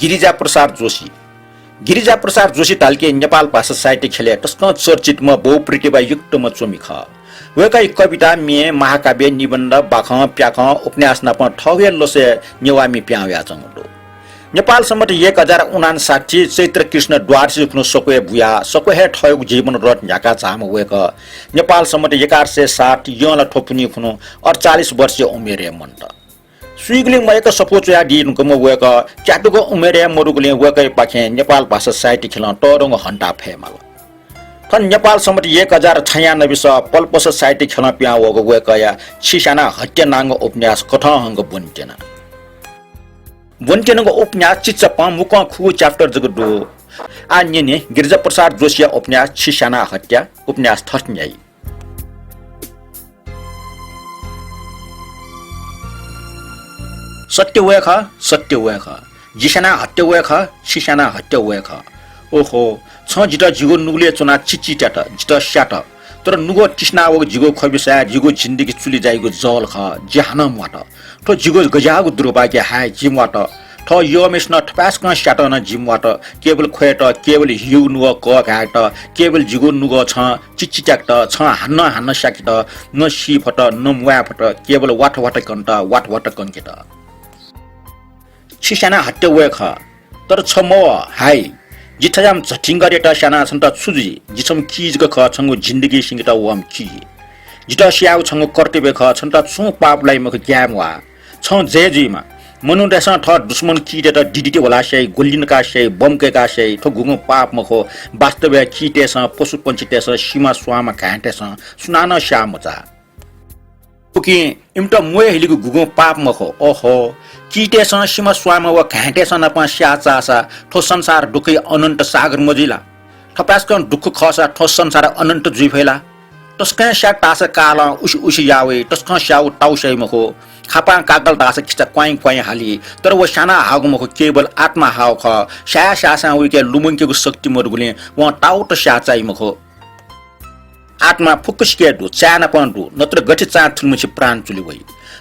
गिरिजा प्रसाद जोशी गिरिजा प्रसाद जोशी तालके नेपाल भाषा साहित्य खेले टस्क चर्चित म बहुप्रतिभा युक्त म चोमिख वेकै कविता मे महाकाव्य निबन्ध बाख प्याख उपन्यास नप ठगे लोसे नेवामी प्याव्या चंगडो नेपाल सम्मत 1059 चैत्र कृष्ण द्वारसी खुनु सकोए बुया सकोहे ठयोग जीवन रत झ्याका चाम वेक नेपाल सम्मत 1160 यला ठोपुनी खुनु 48 वर्षीय उमेरे मन्त सुइगले मयक सपोचया दिन गम वेक क्याटुको उमेरे मरुगले वेकै पाखे नेपाल भाषा साहित्य खेल टरङ हन्टा फेमल थन नेपाल सम्मत 1096 पल्पस साहित्य खेल प्या वगो वेकया छिसाना हत्या नांग उपन्यास कथाहंग बुन्टेना बुन्टेनगो उपन्यास चिच्चप मुक खु च्याप्टर जगदो आन्यने गिरिजा प्रसाद जोशी उपन्यास छिसाना हत्या उपन्यास थस्न्याई सत्य वेख जिसाना हत्या वेख छिसाना हत्या वेख ओहो छ जिटा जिगो नुगले चुना चिच्ची ट्याट जिटा स्याट तर नुगो टिस्ना वग जिगो खबिसा जिगो जिन्दगी चुली जाइगो जल ख जहान मट तो जिगो गजागो दुर्भाग्य हाय जिम वाट थ योमेश न ठपास क स्याट न जिम वाट केवल खोयट केवल हिउ नुगो क घाट केवल जिगो नुगो छ चिच्ची ट्याट छ हान्न स्याकिट न सी फट न मुवा फट केवल वाट कंट वाट कंकेट छिसाना हत्या वेख तर छ म हाय जिठजाम झटिङ गरेटा साना छन्त छुजी जिसम किजको ख छंगो जिन्दगी सिंगटा वम कि जिटा स्याउ छंगो कर्तव्य ख छन्त छु पापलाई मख ग्याम वा छ जेजीमा मनुदेसा थ दुश्मन किडेटा डिडिटी होला सै गोलिनका सै बमकेका सै थ गुगु पाप मखो वास्तव किटेस पशु पंचितेस सीमा स्वामा घाटेस सुनान श्यामचा पुकी इमटा मोय हिलिगु गुगु पाप मखो ओहो किटेस सीमा स्वामा व घाटेस नपा स्याचासा ठो संसार दुखै अनन्त सागर मजिला ठपासकन दुख खसा ठो संसार अनन्त जुइफैला तस्का स्या तास काला उसी यावे तस्का स्याउ टाउसै मखो खापा कागल दास किचा क्वाइ हाली तर व साना हागु मखो केवल आत्मा हाउ ख स्या सासा उके लुमंकेको शक्ति मरुगले व टाउट स्याचाइ मखो आत्मा फुक्कसके दु चाना पन्दु नत्र गति चा थुलमुछि प्राण चुली वइ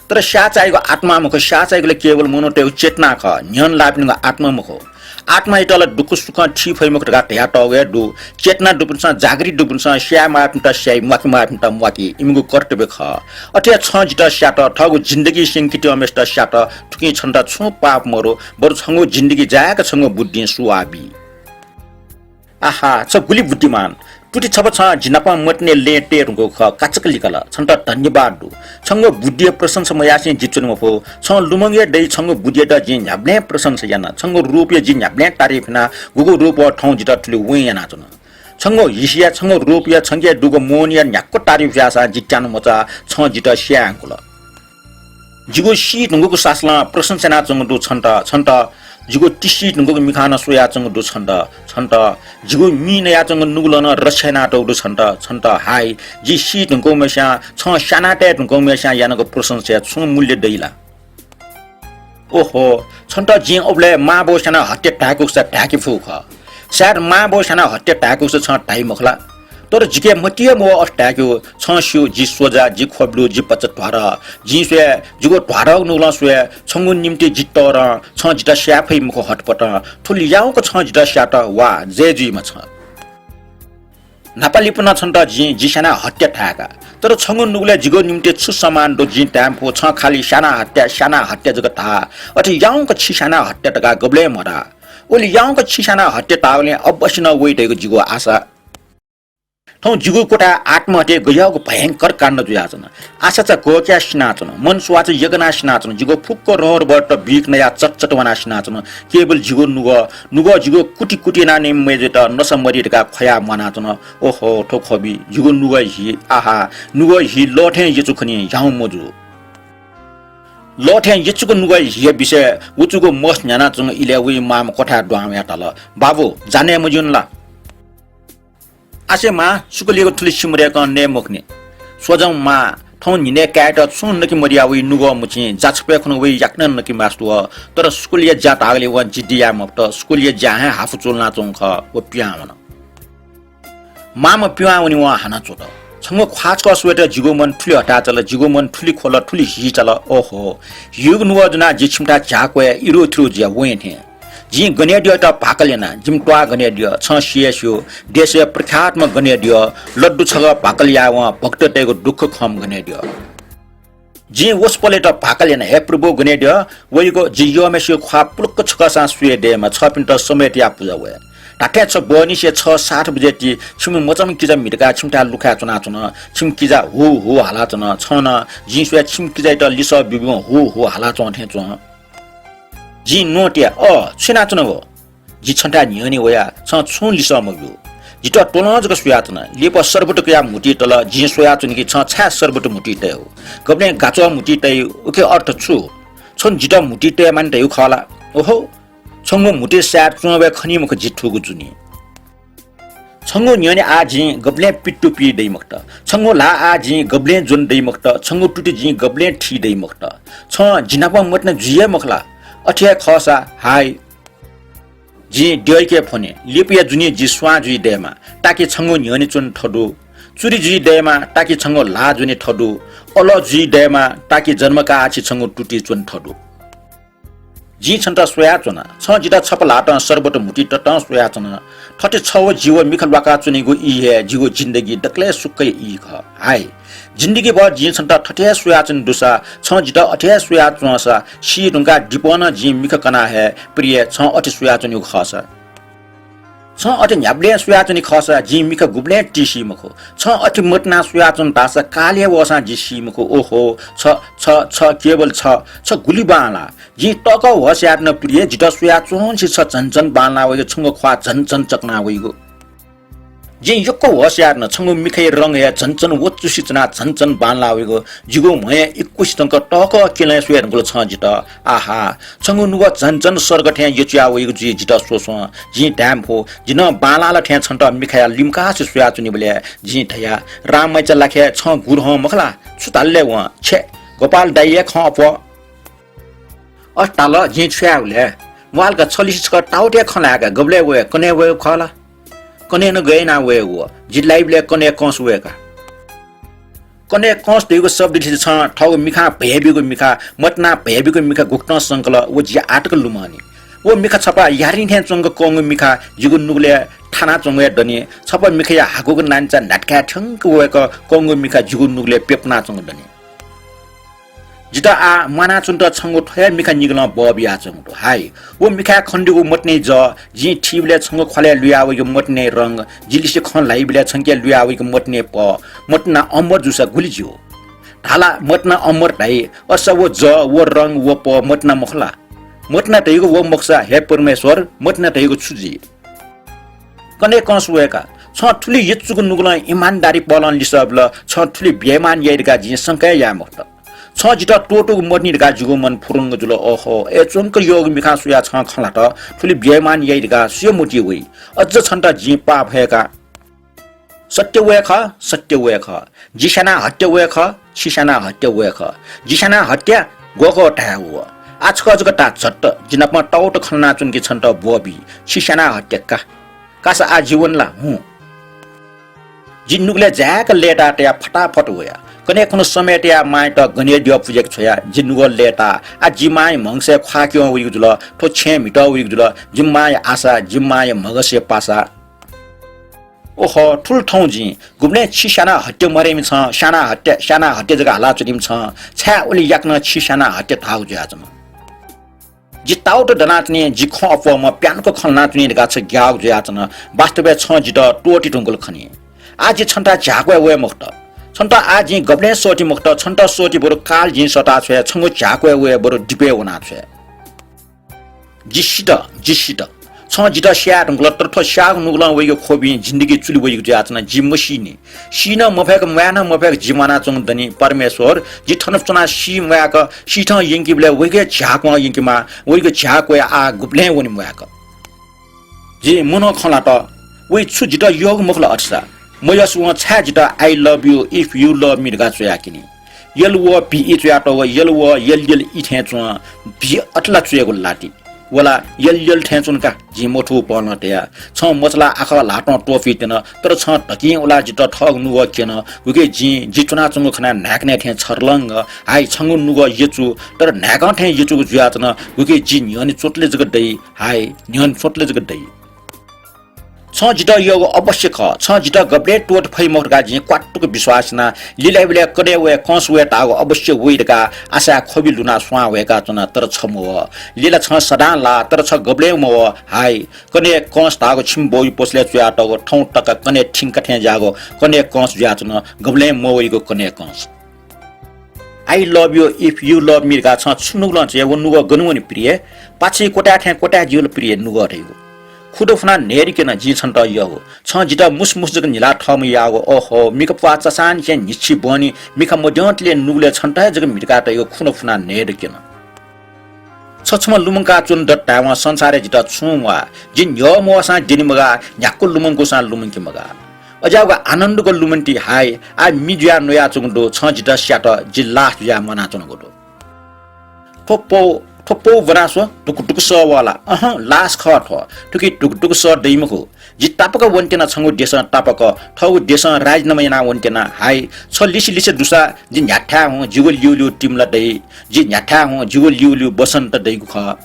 तर स्याचाइको आत्मा मखो स्याचाइले केवल मनोटे चेतना ख न्यन लापिनको आत्मा मखो आत्मा इटल दुख सुख ठी फैमक ढगा ढ्या टगे दु चेतना दुपुन्छ जागृत दुपुन्छ स्यामा आत्मता स्याइ माकी मात्मता माकी इमगु कर्तव्य ख अथे छ जिटा स्याट ठगु जिन्दगी सिंकिति अमेष्ट स्याट ठुकी छन्ता छु पाप मरो बरु छंगु जिन्दगी जायका छंगु बुद्धि सुआबी आहा छ गुली बुद्धिमान टुटी छप छ जिनापा मटने लेटे रुगो ख काचकलिकल छन्त धन्यवाद दु छंगो बुद्धि प्रशंसा मयासे जिचुन मफो छ लुमंगे दै छंगो बुद्धि द जिन ह्याब्ने प्रशंसा याना छंगो रुपे जिन ह्याब्ने तारिफना गुगु रुप ठौ जिता ठुली वे याना चुन छंगो हिसिया छंगो रुपिया छंगे दुगो मोनिया न्याक्को तारिफ यासा जिचान मचा छ जिता स्याङकुल जिगो सी ढुंगको सासला प्रशंसा चंगो दु छन्त जिगो टिसी ढुंगको मिखाना सोया चंगो दु छन्त जिगो मी नया चंगो नुगलन रछेना दु छन्त हाय जि सी ढुंगको मेसा छ सानाटे ढुंगको मेसा यानको प्रशंसा छु मूल्य दैला ओहो छन्त जि ओब्ले माबो साना हत्या टाको स टाकी फुख सार माबो साना हत्या टाको स छ टाइ मखला तर जिके मटिए मो अस्टाक्यो छस्यु जि सोजा जि खोब्लु जि पच ढ्वार जि स्वे जिगो ढ्वार नुला स्वे छंगु निम्ति जित्तर छ जिता स्याफै मको हटपट ठुल याउको छ जिता स्याट वा जेजी म छ नेपाली पुना छन्त जि जिसाना हत्या ठाका तर छंगु नुगले जिगो निम्ति छु समान दो जि ट्याम्पो छ खाली साना हत्या जगत था अथि याउको छिसाना हत्या टका गब्ले मरा ओली याउको छिसाना हत्या तावले अवश्य न वेटेको जिगो आशा थौ जिगु कोटा आत्महत्या गयाको भयंकर काण्ड जुयाचन आशा च गोक्या स्नाचन मन स्वाच यगना स्नाचन जिगो फुक्को रहर बट बिक नया चटचट वना स्नाचन केवल जिगो नुगो जिगो कुटी ना ने मेजेट नसमरिका खया मनाचन ओहो ठो खबी जिगो नुगो हि आहा नुगो हि लठे यचुखनी याउ मजु लठे यचुको नुगो हि विषय उचुको मस न्याना चंग इले उ माम कोठा द्वाम यातल बाबु जाने मजुनला आसे मा सुकलिएको ठुली सिमरेको ने मोक्ने सोजौ मा थौ निने काट सुन नकि मरिया उ नुगो मुछि जाछपे खन उ याक्न नकि मास्तु तर स्कुलिया जात आगले व जिदिया मप्त स्कुलिया जाहे हाफु चोलना चोंख व प्यावन माम प्यावनि व हाना चोट छंगो ख्वाच का स्वेटर जिगो मन ठुली हटा चल जिगो मन ठुली खोल ठुली हि चल ओहो युग नुवा जना जिछमटा जाको इरो थ्रु ज्या वेथे जी गनेडियो त पाकलेना जिमटवा गनेडियो छ सिएसयो देशे प्रख्यातमा गनेडियो लड्डु छग पाकलियावा भक्त तेगो दुख खम गनेडियो जी वसपले त पाकलेना हे प्रभु गनेडियो वइगो जियोमेसियो ख्वा पुलक छक सा सुए देमा छ पिन्ट समेत या पूजा वे टाके छ बनिसे 6:60 बजे ती छिम मचम किजा मिटका छिमटा लुखा चुना चुन छिम किजा हो हाला चुन छन जी सुए छिम किजा त लिस बिबु हो हाला चुन थे चुन जी नोटिया छिना चुन हो जी छन्टा नियनि वया छ छु लिस मगु जी त टोलजको सुया चुन लेप सर्बट कया मुटी तल जी सुया चुन कि छ छा सर्बट मुटी तय हो गबने गाचो मुटी तय ओके अर्थ छु छन जित मुटी तय मान तय खला ओहो छंगो मुटी स्याट चुवे खनि मुख जिठुगु जुनी छंगो न्यने आजी गबले पिट्टु पि दै मक्त छंगो ला आजी गबले जुन दै मक्त छंगो टुटी जी गबले ठी दै मक्त छ जिनापा मतन जुये मखला अठिया खसा हाय जी डेके फोने लिपिया जुनी जी स्वा जुई देमा ताकि छंगो न्यने चुन ठडु चुरी जुई देमा ताकि छंगो ला जुनी ठडु अल जुई देमा ताकि जन्मका आछि छंगो टुटी चुन ठडु जी छन्टा सोया चुना छ जिता छपलाट सर्बट मुटी टट सोया चुना ठटे छव जीव मिखल वाका चुनेगो ई हे जीवो जिन्दगी डक्ले सुक्कै ई ख हाय जिन्दगी ब जी छन्टा ठटे सोया चुन दुसा छ जिता अठे सोया चुनासा सी ढुंगा डिपन जी मिख कना हे प्रिय छ अठे सोया चुन्यु खसा छ अठे न्याब्ले सोया चुनि खसा जी मिख गुब्ले टिसी मखो छ अठे मटना सोया चुन तासा काले वसा जी सी मखो ओहो छ केवल छ गुली बाला जी टक होस्यार न प्रिय जिटा सोया चुन छ झनझन बाला वइ छंगो ख्वा झनझन चकना वइगो जी यक्को होस्यार न छंगो मिखै रंग या झनझन वचुसी चना झनझन बाला वइगो जिगो मय 21 टंक टक केले सोया गल छ जिटा आहा छंगो नुगो झनझन स्वर्ग ठ्या यच्या वइगो जी जिटा सोसो जी ड्याम हो जिन बाला ल ठ्या छन्ट मिखया लिमका छ सोया चुनि बले जी ठया राम मै चलाखे छ गुर ह मखला छुताले व छे गोपाल दाइए ख अप अस्ताल जी छ्याउले वालका छलिस क टाउटे खलाका गबले वे कने वे खला कने न गए ना वे वो जिलाइबले कने कस वेका कने कस देगो शब्द छ ठौ मिखा भेबीगो मिखा मटना भेबीगो मिखा गुक्न संकल वो जी आटक लुमानी वो मिखा छपा यारिन थे चंग कोंग मिखा जिगु नुगले थाना चंगे दनी छपा मिखया हागुगो नान्चा नाटका ठंक वेक कोंग मिखा जिगु नुगले पेपना चंग दनी जिता आ माना चुन्ट छंगो ठय मिखा निगला बबिया चंगो हाय वो मिखा खण्डीगो मटने ज जी ठिबले छंगो खले लुयाव यो मटने रंग जिलिसे खन लाइबले छंके लुयाव यो मटने प मटना अमर जुसा गुलिजियो ढाला मटना अमर ढाइ अस वो ज वो रंग वो प मटना मखला मटना तैगो वो मक्सा हे परमेश्वर मटना तैगो छुजी कने कसुएका छ ठुली यचुगु नुगला इमानदारी पलन लिसबल छ ठुली बेमान यैरगा जी संकै या मक्त छ जिता टोटो मर्नी गा जुगो मन फुरुंग जुल ओहो ए चुनक योग मिखा सुया छ खला त ठुली बेमान यैरगा सियमुटी वइ अझ छन्टा जी पा भएका सत्य वे ख जिसाना हत्या वे ख छिसाना हत्या वे ख जिसाना हत्या गोको टा हो आजको जगटा झट्ट जिनापमा टाउट खलना चुनकी छन्ट बोबी छिसाना हत्याका कासा आजीवनला हु जिन्नुगले ज्याक लेटा त्या फटाफट होया कने कुन समय त्या माइ त गने दियो पुजेक छोया जिन्नुगो लेटा आ जिमाय मंगसे ख्वाक्यो उइगु जुल ठो छे मिटा उइगु जुल जिमाय आशा जिमाय मगसे पासा ओहो ठुल ठौ जी गुब्ने छिसाना हत्या मरेमी छ साना हत्या जगा हाला चुनिम छ छ्या ओली याक्न छिसाना हत्या थाउ ज्याजम जी टाउट डनाच्ने जी ख अपम प्यानको खलनाच्ने गाछ ग्याउ ज्याचन वास्तवमा छ जित टोटी टुंगल खनी आज छन्टा झाक्वे वे मुक्त छन्टा आज गब्ले सोटी मुक्त छन्टा सोटी बरु काल जी सटा छे छंगो झाक्वे वे बरु डिपे वना छे जिसित छ जित स्या टुंगल तरफ स्या नुगला वेगो खोबी जिन्दगी चुली वेगो ज्याचन जी मसिनी सिन मफेक म्याना मफेक जिमाना चंग दनी परमेश्वर जी थनफ चना सी म्याक सिथ यंकीबले वेगे झाक्वा यंकीमा वेगो झाक्वे आ गुब्ले वनि म्याक जी मुनो खला त वे छु जित योग मुखला अट्सा मयसु छा जित I love you if you love me गा छया किनी यलवो पी इच याटो यलवो यल इथे छु भी अटला छुएको लाटी वला यल ठेचुन का जी मोठो पर्न त्या छ मसला आख लाटो टोफी तेन तर छ टकी उला जित ठग नुग केन उके जी चुना चुंगु खना नाक्ने ठे छर्लंग हाई छंगु नुग यचु तर नाग ठे यचु जुयाचन उके जी न्यन चोटले जग दै हाई न्यन चोटले जग दै छ जित यो अवश्य ख छ जित गब्ले टोट फै मोरगा जी क्वाटुक विश्वासना लिलाइबले कने वे कस वे तागो अवश्य वेडका आशा खबि लुना स्वा वेका चना तर छमो लीला छ सदा ला तर छ गब्ले मो हाई कने कस तागो छिम बोइ पोसले च्या टगो ठौ टक कने ठिंक ठे जागो कने कस ज्या चना गब्ले मो वेगो कने कस I love you if you love me का छ छुनुगलन छ व नुगो गनुनि प्रिय पाछि कोटा ठे कोटा जिउल प्रिय नुगो रेगो खुदो फना नेरिकेन जी छन् त यो छ जिता मुसमुस जग निला ठम यागो ओहो मिक पाचा सान छ निछि बनि मिक मडन्टले नुगले छन् त जग मिटका त यो खुनो फना नेरिकेन छछम लुमंका चुन द टावा संसारे जिता छुवा जिन यो मोसा दिनिमगा याकु लुमंको सा लुमंकी मगा अजाउगा आनन्दको लुमन्टी हाई आ मिजुया नोया चुङडो छ जिता स्याट जिल्ला जुया मना चुङडो ठोप्पो वरासो टुकटुक स वाला लास ख ठ टुकी टुकटुक स दैमको जि तापक वन्टेना छंगु देश तापक ठगु देश राजनमयना वन्टेना हाई छ लिसि लिसि दुसा जि न्याठा हो जिगोल युलु टिमला दै जि न्याठा हो जिगोल युलु बसन्त दैगु ख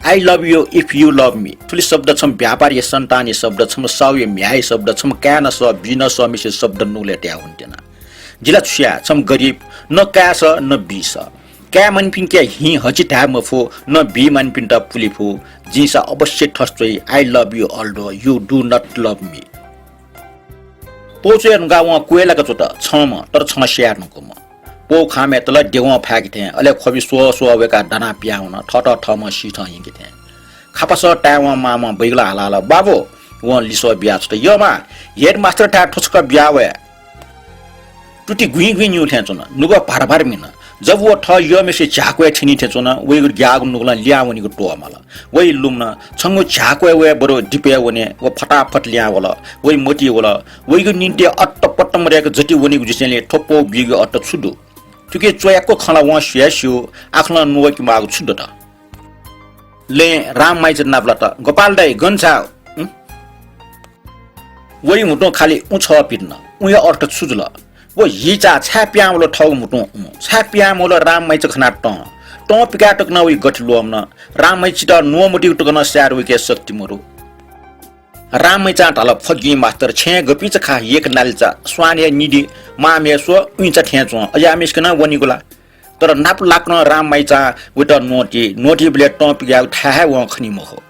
I love you if you love me ठुली शब्द छम व्यापारी सन्तानी शब्द छम साउय म्याई शब्द छम क्यान स बिन स मिसे शब्द नुले ट्या हुन्टेना जिला छुया छम गरीब न का स न बि स क्या मनपिन क्या हि हचि था मफो न बि मनपिन त पुलिफो जिसा अवश्य ठस्टै I love you although you do not love me पोचे नुगा व कोएला का चोट छम तर छ शेयर नको म पो खामे तल देव फाकी थे अले खबि सो वेका दाना प्याउन ठट ठम सिठ हिँकी थे खापस टाव मामा बैगला हालाला बाबु व लिसो बिया छ यमा हेड मास्टर टा ठुचक बियावे टुटी गुइ गुइ न्यु थे चुन नुग भार मिन जब वो ठ यो मेसे झाको छिनी थे चुन वे ग्याग नुगला ल्यावनी को टो मला वइ लुम्न छंगु झाको वे बरो डिपे वने व फटाफट ल्यावला वइ मोटी वला वइ गु निन्ते अट्ट पट्ट मरेको जति वनी गुजिसले ठोप्पो बिगो अट्ट छुडु तुके चोयाको खला वा स्यास्यो आखला नुवकी मागु छुडु त ले राम माइज नाबला त गोपाल दाइ गन्छा वइ मुटो खाली उछ पिट्न उया अर्थ छुजुल वो हिचा छाप्यामलो ठौ मुटो छाप्यामलो राम माइज खना ट पिका टक न वइ गठलो न राम माइज त नो मुटी टक न स्यार वइ के शक्ति मरु राम माइज ढाल फगी मास्टर छे गपिच खा एक नालचा स्वाने निडी मामे सो उइच ठेचो अयामिस कना वनिगुला तर नाप लाक्न राम माइचा वित नोटी ब्ले ट पिया थाहा व खनि महो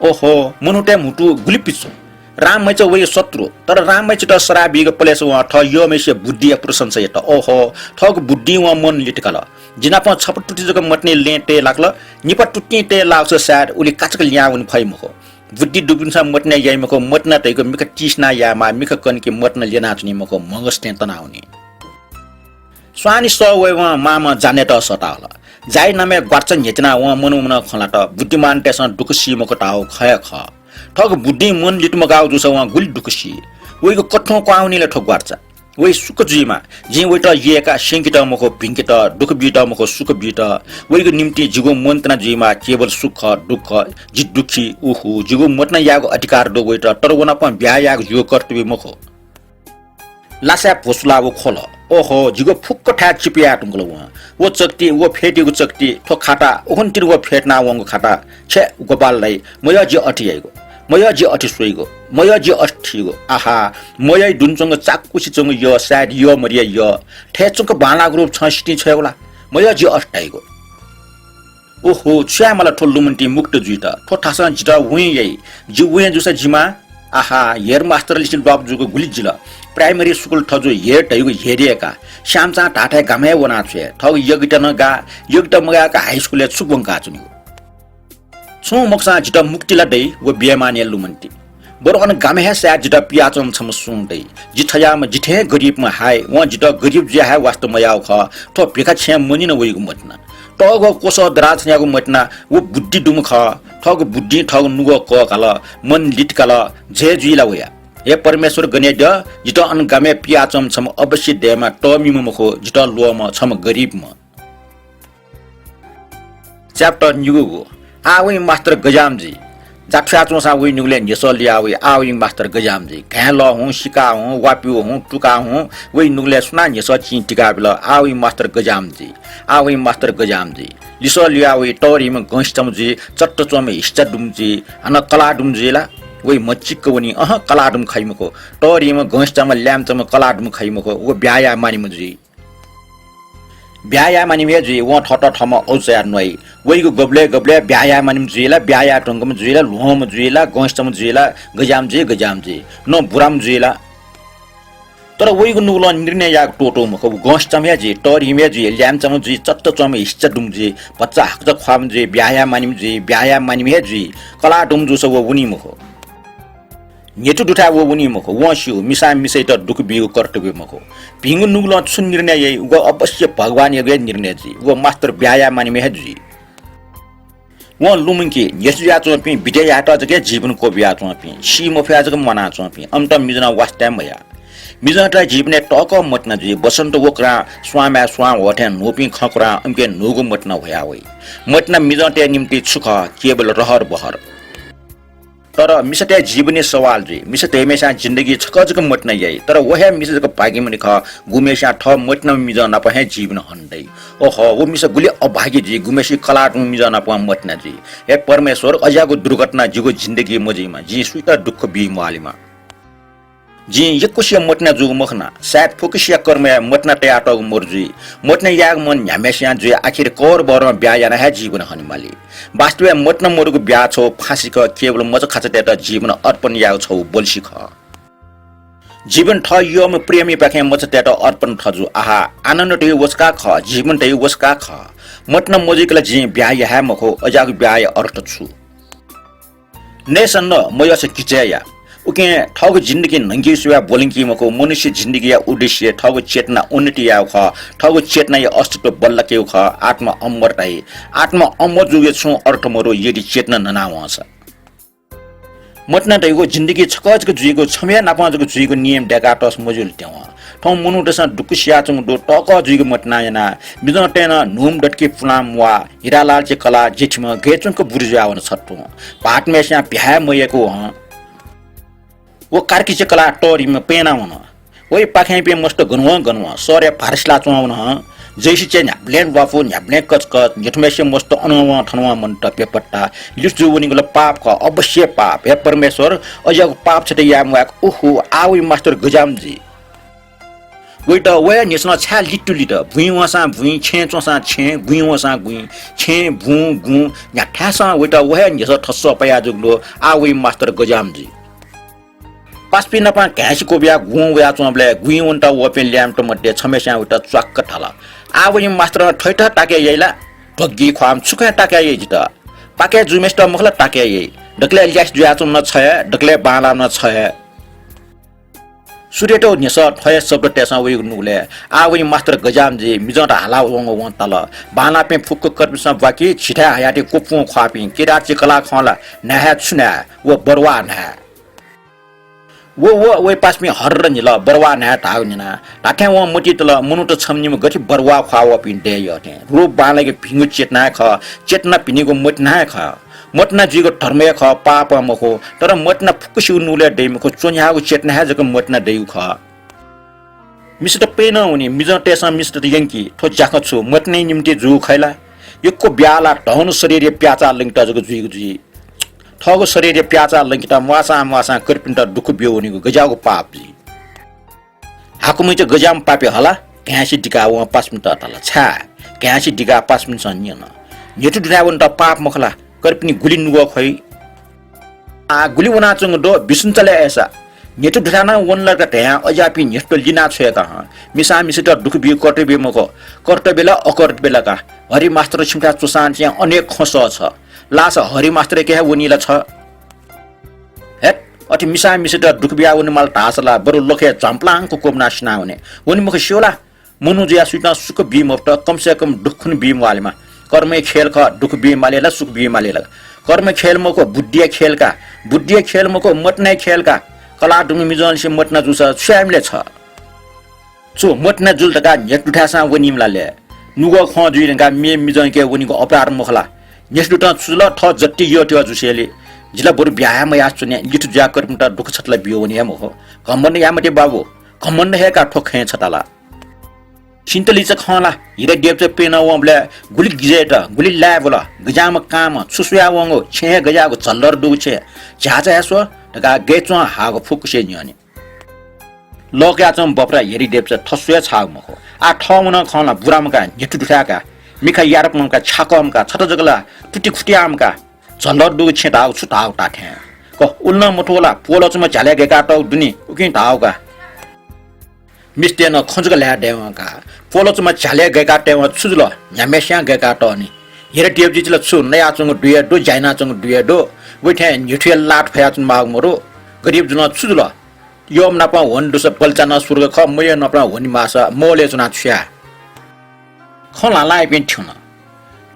ओहो मनुटे मुटु गुलिपिसो राम माइचा वइ शत्रु तर राम माइच त शराबी ग प्लेस व ठ यो मेसे बुद्धि प्रशंसा त ओहो ठग बुद्धि व मन लिटकला जिना प छपटुटी जग मट्ने लेटे लाग्ल निप टुट्टी टे लाग्छ साड उली काचक ल्याउन फै महो बुद्धि डुबिन्छ मट्ने याइमको मट्ना तैको मिक टिस्ना यामा मिक कनके मट्न लेना चुनि मको मंगस्ते तनाउनी स्वानी स वे व मामा जाने त सताला जाय नामे गर्छ नेतना व मनुमन खला त बुद्धिमान टेसन दुखसी मको टाउ खय ख ठग बुद्धि मन लिटम गाउ जुस व गुल दुखसी वेको कठो क्वाउनीले ठग गर्छ वइ सुक जुइमा जे वइ त येका सिंकित मको भिंकित दुख बिट मको सुख बिट वइको निम्ति जिगो मन्तना जुइमा केवल सुख दुख जि दुखी उहु जिगो मत्न यागो अधिकार दो वइ त तर वना प ब्या याग जो कर्तव्य मको लासा पोसलाबो खोल ओहो जिगो फुक्क ठा चिपिया टुंगलो वो चक्ति वो फेटिगो चक्ति ठो खाता ओखन तिरगो फेटना वंगो खाता छे गोपाललाई मय जि अटियाइगो मय जि अटि सोइगो मय जि अठिगो आहा मय दुनचंग चाकुसी चंग यो साड यो मरिया यो ठेचंग बाला ग्रुप छस्टी छयवला मय जि अटाइगो ओहो छ्यामला ठोल्लुमन्टी मुक्त जुइता ठोठासा जिता वइ जि वइ जुसा जिमा आहा हेयर मास्टर लिसिल बाब जुगो गुली जिला प्राइमरी स्कुल ठजो हेर टैगो हेरिएका श्यामचा टाटा गामे वना छे ठग यगिटा नगा यगिटा मगाका हाई स्कुल छुबंका चुनि छु मक्सा जिता मुक्तिला दै व बियमाने लुमन्टी बरोन गामे हे सा जिता पियाचम छम सुङ दै जिठयाम जिठे गरीब म हाय व जिता गरीब जे हाय वास्तव मयाउ ख ठो पेका छे मनिन वइगु मटना टग कोसो दराज न्यागु मटना व बुद्धि दुम ख ठग बुद्धि ठग नुगो क काला मन लिटकाला जे जुइला वया हे परमेश्वर गने द जिता अन गामे पियाचम छम अवश्य देमा टमिम मखो जिता लोम छम गरीब म chapter nyugo awi master gajamji jakcha chonsa wi nyugle nyeso liawi awi master gajamji kalo hon shika hon wapi hon tuka hon wi nyugle suna nyeso chin tika bila awi master gajamji liso liawi tori ma gonstamji chatto chome istadumji ana kala dumji la wi machik woni kaladum khaimako tori ma gonstam lam chama kaladum khaimako wo byaya mani mji ब्याया मानिम जे व ठट ठम औसया नय वइको गब्ले ब्याया मानिम जुइला ब्याया टंगम जुइला लोहम जुइला गंष्टम जुइला गजाम जे न बुराम जुइला तर वइको नुगल निर्णय या टोटो मको गंष्टम या जे टरिम या जे ल्याम चम जुइ चट्ट चम हिस्च दुम जे बच्चा हक ख्वाम जे ब्याया मानिम या जे कला दुम जुस व उनी मको नेटु दुटा वो उनी मको वसिउ मिसा मिसै त दुख बिउ कर्तव्य मको भिंगु नुगल छुन निर्णय व अवश्य भगवान यगे निर्णय जी व मास्टर ब्याया मानि मे जी व लुमंकी यस या चोपि बिटे या त जगे जीवन को बिया चोपि सी मफया जग मना चोपि अमत मिजना वास्ता मया मिजना त जीवन टक मतन जी बसंत वकरा स्वामा स्वा वठे नोपि खकरा अमके नोगु मतन भया वइ मतन मिजना त निम्ति सुख केवल रहर बहर तर मिसते जीवनी सवाल जी मिसते हमेशा जिंदगी छकजक मटन यही तर वह मिसक भागी मनि ख गुमेशा ठ मटन मिजन पहे जीवन हन्दै ओहो वो मिस गुले अभागी जी गुमेशी कलाट मिजन प मटन जी हे परमेश्वर अजाको दुर्घटना जीको जिंदगी मजीमा जी सुइता दुख बि मालिमा जी यकुशिया मटना जुग मखना शायद फोकसिया कर्म मटना टयाटो मर्जी मटना याग मन न्यामेसिया जे आखिर कोर बर ब्याया न जीवन हनिमाली वास्तव मटना मरुको ब्या छौ फाँसी क केवल मज खाचते त जीवन अर्पण याग छौ बोलसी ख जीवन ठ यम प्रेमी पाखे मचते त अर्पण थजु आहा आनन्द टे वसका ख जीवन टे वसका ख मटना मजिकला जी ब्याया है मखो अजाग ब्याया अर्थ छु नेसन मयस किचया उके ठग जिंदगी नंगी सुया बोलिंकी मको मनुष्य जिंदगी या उद्देश्य ठग चेतना उन्नति या ख ठग चेतना या अस्तित्व बल्ल के ख आत्मा अमर ताई आत्मा अमर जुगे छु अर्थ मरो यदि चेतना ननावस मटना तैको जिंदगी छकजको जुइको छम्या नापाजको जुइको नियम डेकाटस मजुल त्यवा ठौ मनु दस दुकुसिया चंग दो टक जुइको मटना याना बिजन टेन नुम डटके फुलाम वा हिरालाल चे कला जेठमा गेचुनको बुर्जावन छट्टो पाटमेस्या भ्या मयको ह वो कार्की चे कला टोरी में पेना होना वही पाखे पे मस्त गनवा सरे फारसला चुनावन जैसी चे न्याब्लेन वाफो न्याब्लेन कचकच जेठमे से मस्त अनवा थनवा मन टपे पट्टा लिस जुवनी गल पाप का अवश्य पाप हे परमेश्वर अजग पाप छटे याम वाक ओहो आवी मास्टर गजाम जी वही त वया नेसना छा लिटु लिट भुई वसा भुई छे चोसा छे भुई वसा भुई छे भु गु न्या ठासा वही त वया नेस ठस्स पया जुगलो आवी मास्टर गजाम जी पासपि नपा घाँसी को बिया गुँ गया चुनावले गुई उन्टा वपेन ल्याम त मध्ये छमेस्या उटा च्वाक्क ठाला आवनि मास्टर ठैठा टाके यैला ढग्गी ख्वाम छुके टाके यै जित पाके जुमेस्ट मखला टाके यै डकले ल्यास जुया चुम न छय डकले बाला न छय सूर्यटो नेस ठय शब्द टेसा वे नुले आवनि मास्टर गजाम जी मिजटा हाला वंग वन तल बाला पे फुक्क कर्पिस बाकी छिठा हयाटे कोपु ख्वापि केरा चिकला खला नहा छुना वो बरवा नहा वो पास में हर निला बरवा ना ताउ निना ताके वो मोटी तल मनु त छमनी म गति बरवा खावा पिन्टे यते रूप बाले के भिंगु चेतना पिनीको मटना ख मटना जीको धर्मय ख पाप मखो तर मटना फुकुसु नुले दैमखो चोन्याको चेतना है जको मटना दैउ ख मिस्टर पेन हुने मिज टेसा मिस्टर यंकी थो जाख छु मटनै निम्ति जु खैला यको ब्याला ढौन शरीर प्याचा लिंगटा जको जुइको जुइ ठगो शरीर प्याचा लंकिता मासा करपिन्टा दुख बियो उनीको गजाको पाप जी हाकुमै चाहिँ गजाम पापे होला घाँसी डिका व 5 मिनट तल छा घाँसी डिका 5 मिनट सन्यन नेटु ड्रावन त पाप मखला करपिनी गुली नुगो खै आ गुली वना चंग दो बिसुन चले ऐसा नेटु ड्राना वन लगा त्या अजापि नेटो लिना छेका मिसा मिसित दुख बियो कर्तव्य मको कर्तव्यला अकर्तव्यला का हरि मास्टर छिमटा चुसान चाहिँ अनेक खस छ लास हरि मास्टर के वनीला छ हेट अति मिसा मिसित दुख बिया वन माल टासला बरु लखे चम्पलाङको कोपना स्ना हुने वनी मख शिवला मनु जिया सुइता सुख बि मफ्त कम से कम दुखन बि वालेमा कर्मै खेल ख दुख बि मालेला सुख बि मालेला कर्म खेल मको बुद्धिया खेल मको मटनै खेल का कला दुमी मिजन से मटना जुसा स्वयंले छ चो मटना जुल तका नेट उठासा वनीमलाले नुगो ख जुइरका मे मिजन के वनीको अपराध मखला नेसडुटा चुला ठ जट्टी यो त्यो जुसेले जिला बरु व्यायाम या चुने लिटु जाकर मुटा दुख छतला बियो नि याम हो कम्बन यामटे बाबु कम्बन हे का ठोक खे छताला सिन्तली च खला हिरे डेप च पेना वबले गुली गिजेटा गुली लाबला गजाम काम सुसुया वंगो छे गजाको चल्लर दु छे झाचा यासो ढका गेचो हागो फुकुसे न्यने लोक्या चम बपरा हेरी डेप च ठसुया छाग मखो आ ठमुन खला बुरामका नेटु दुठाका मिखा यारपमका छाकमका छट जगला टुटी खुटियामका चल्लर दु छे दाउ छुटाउ टाथे को उल्न मटोला पोलचमा झाले गेका टौ दुनी उकि दाउका मिस्टेन खंजगा ल्या देवका पोलचमा झाले गेका टेवा छुजलो न्यामेस्या गेका टनी हेरे टेप जिला छु नया चंग दुया दो जाइना चंग दुया दो वथे न्यूट्रियल लाट फया चन माग मरो गरीब जुना छुजलो योम नापा वन दुस पलचाना सुर्ग ख मय नपा वनि मासा मोले चना छ्या खला लाई पेन थुना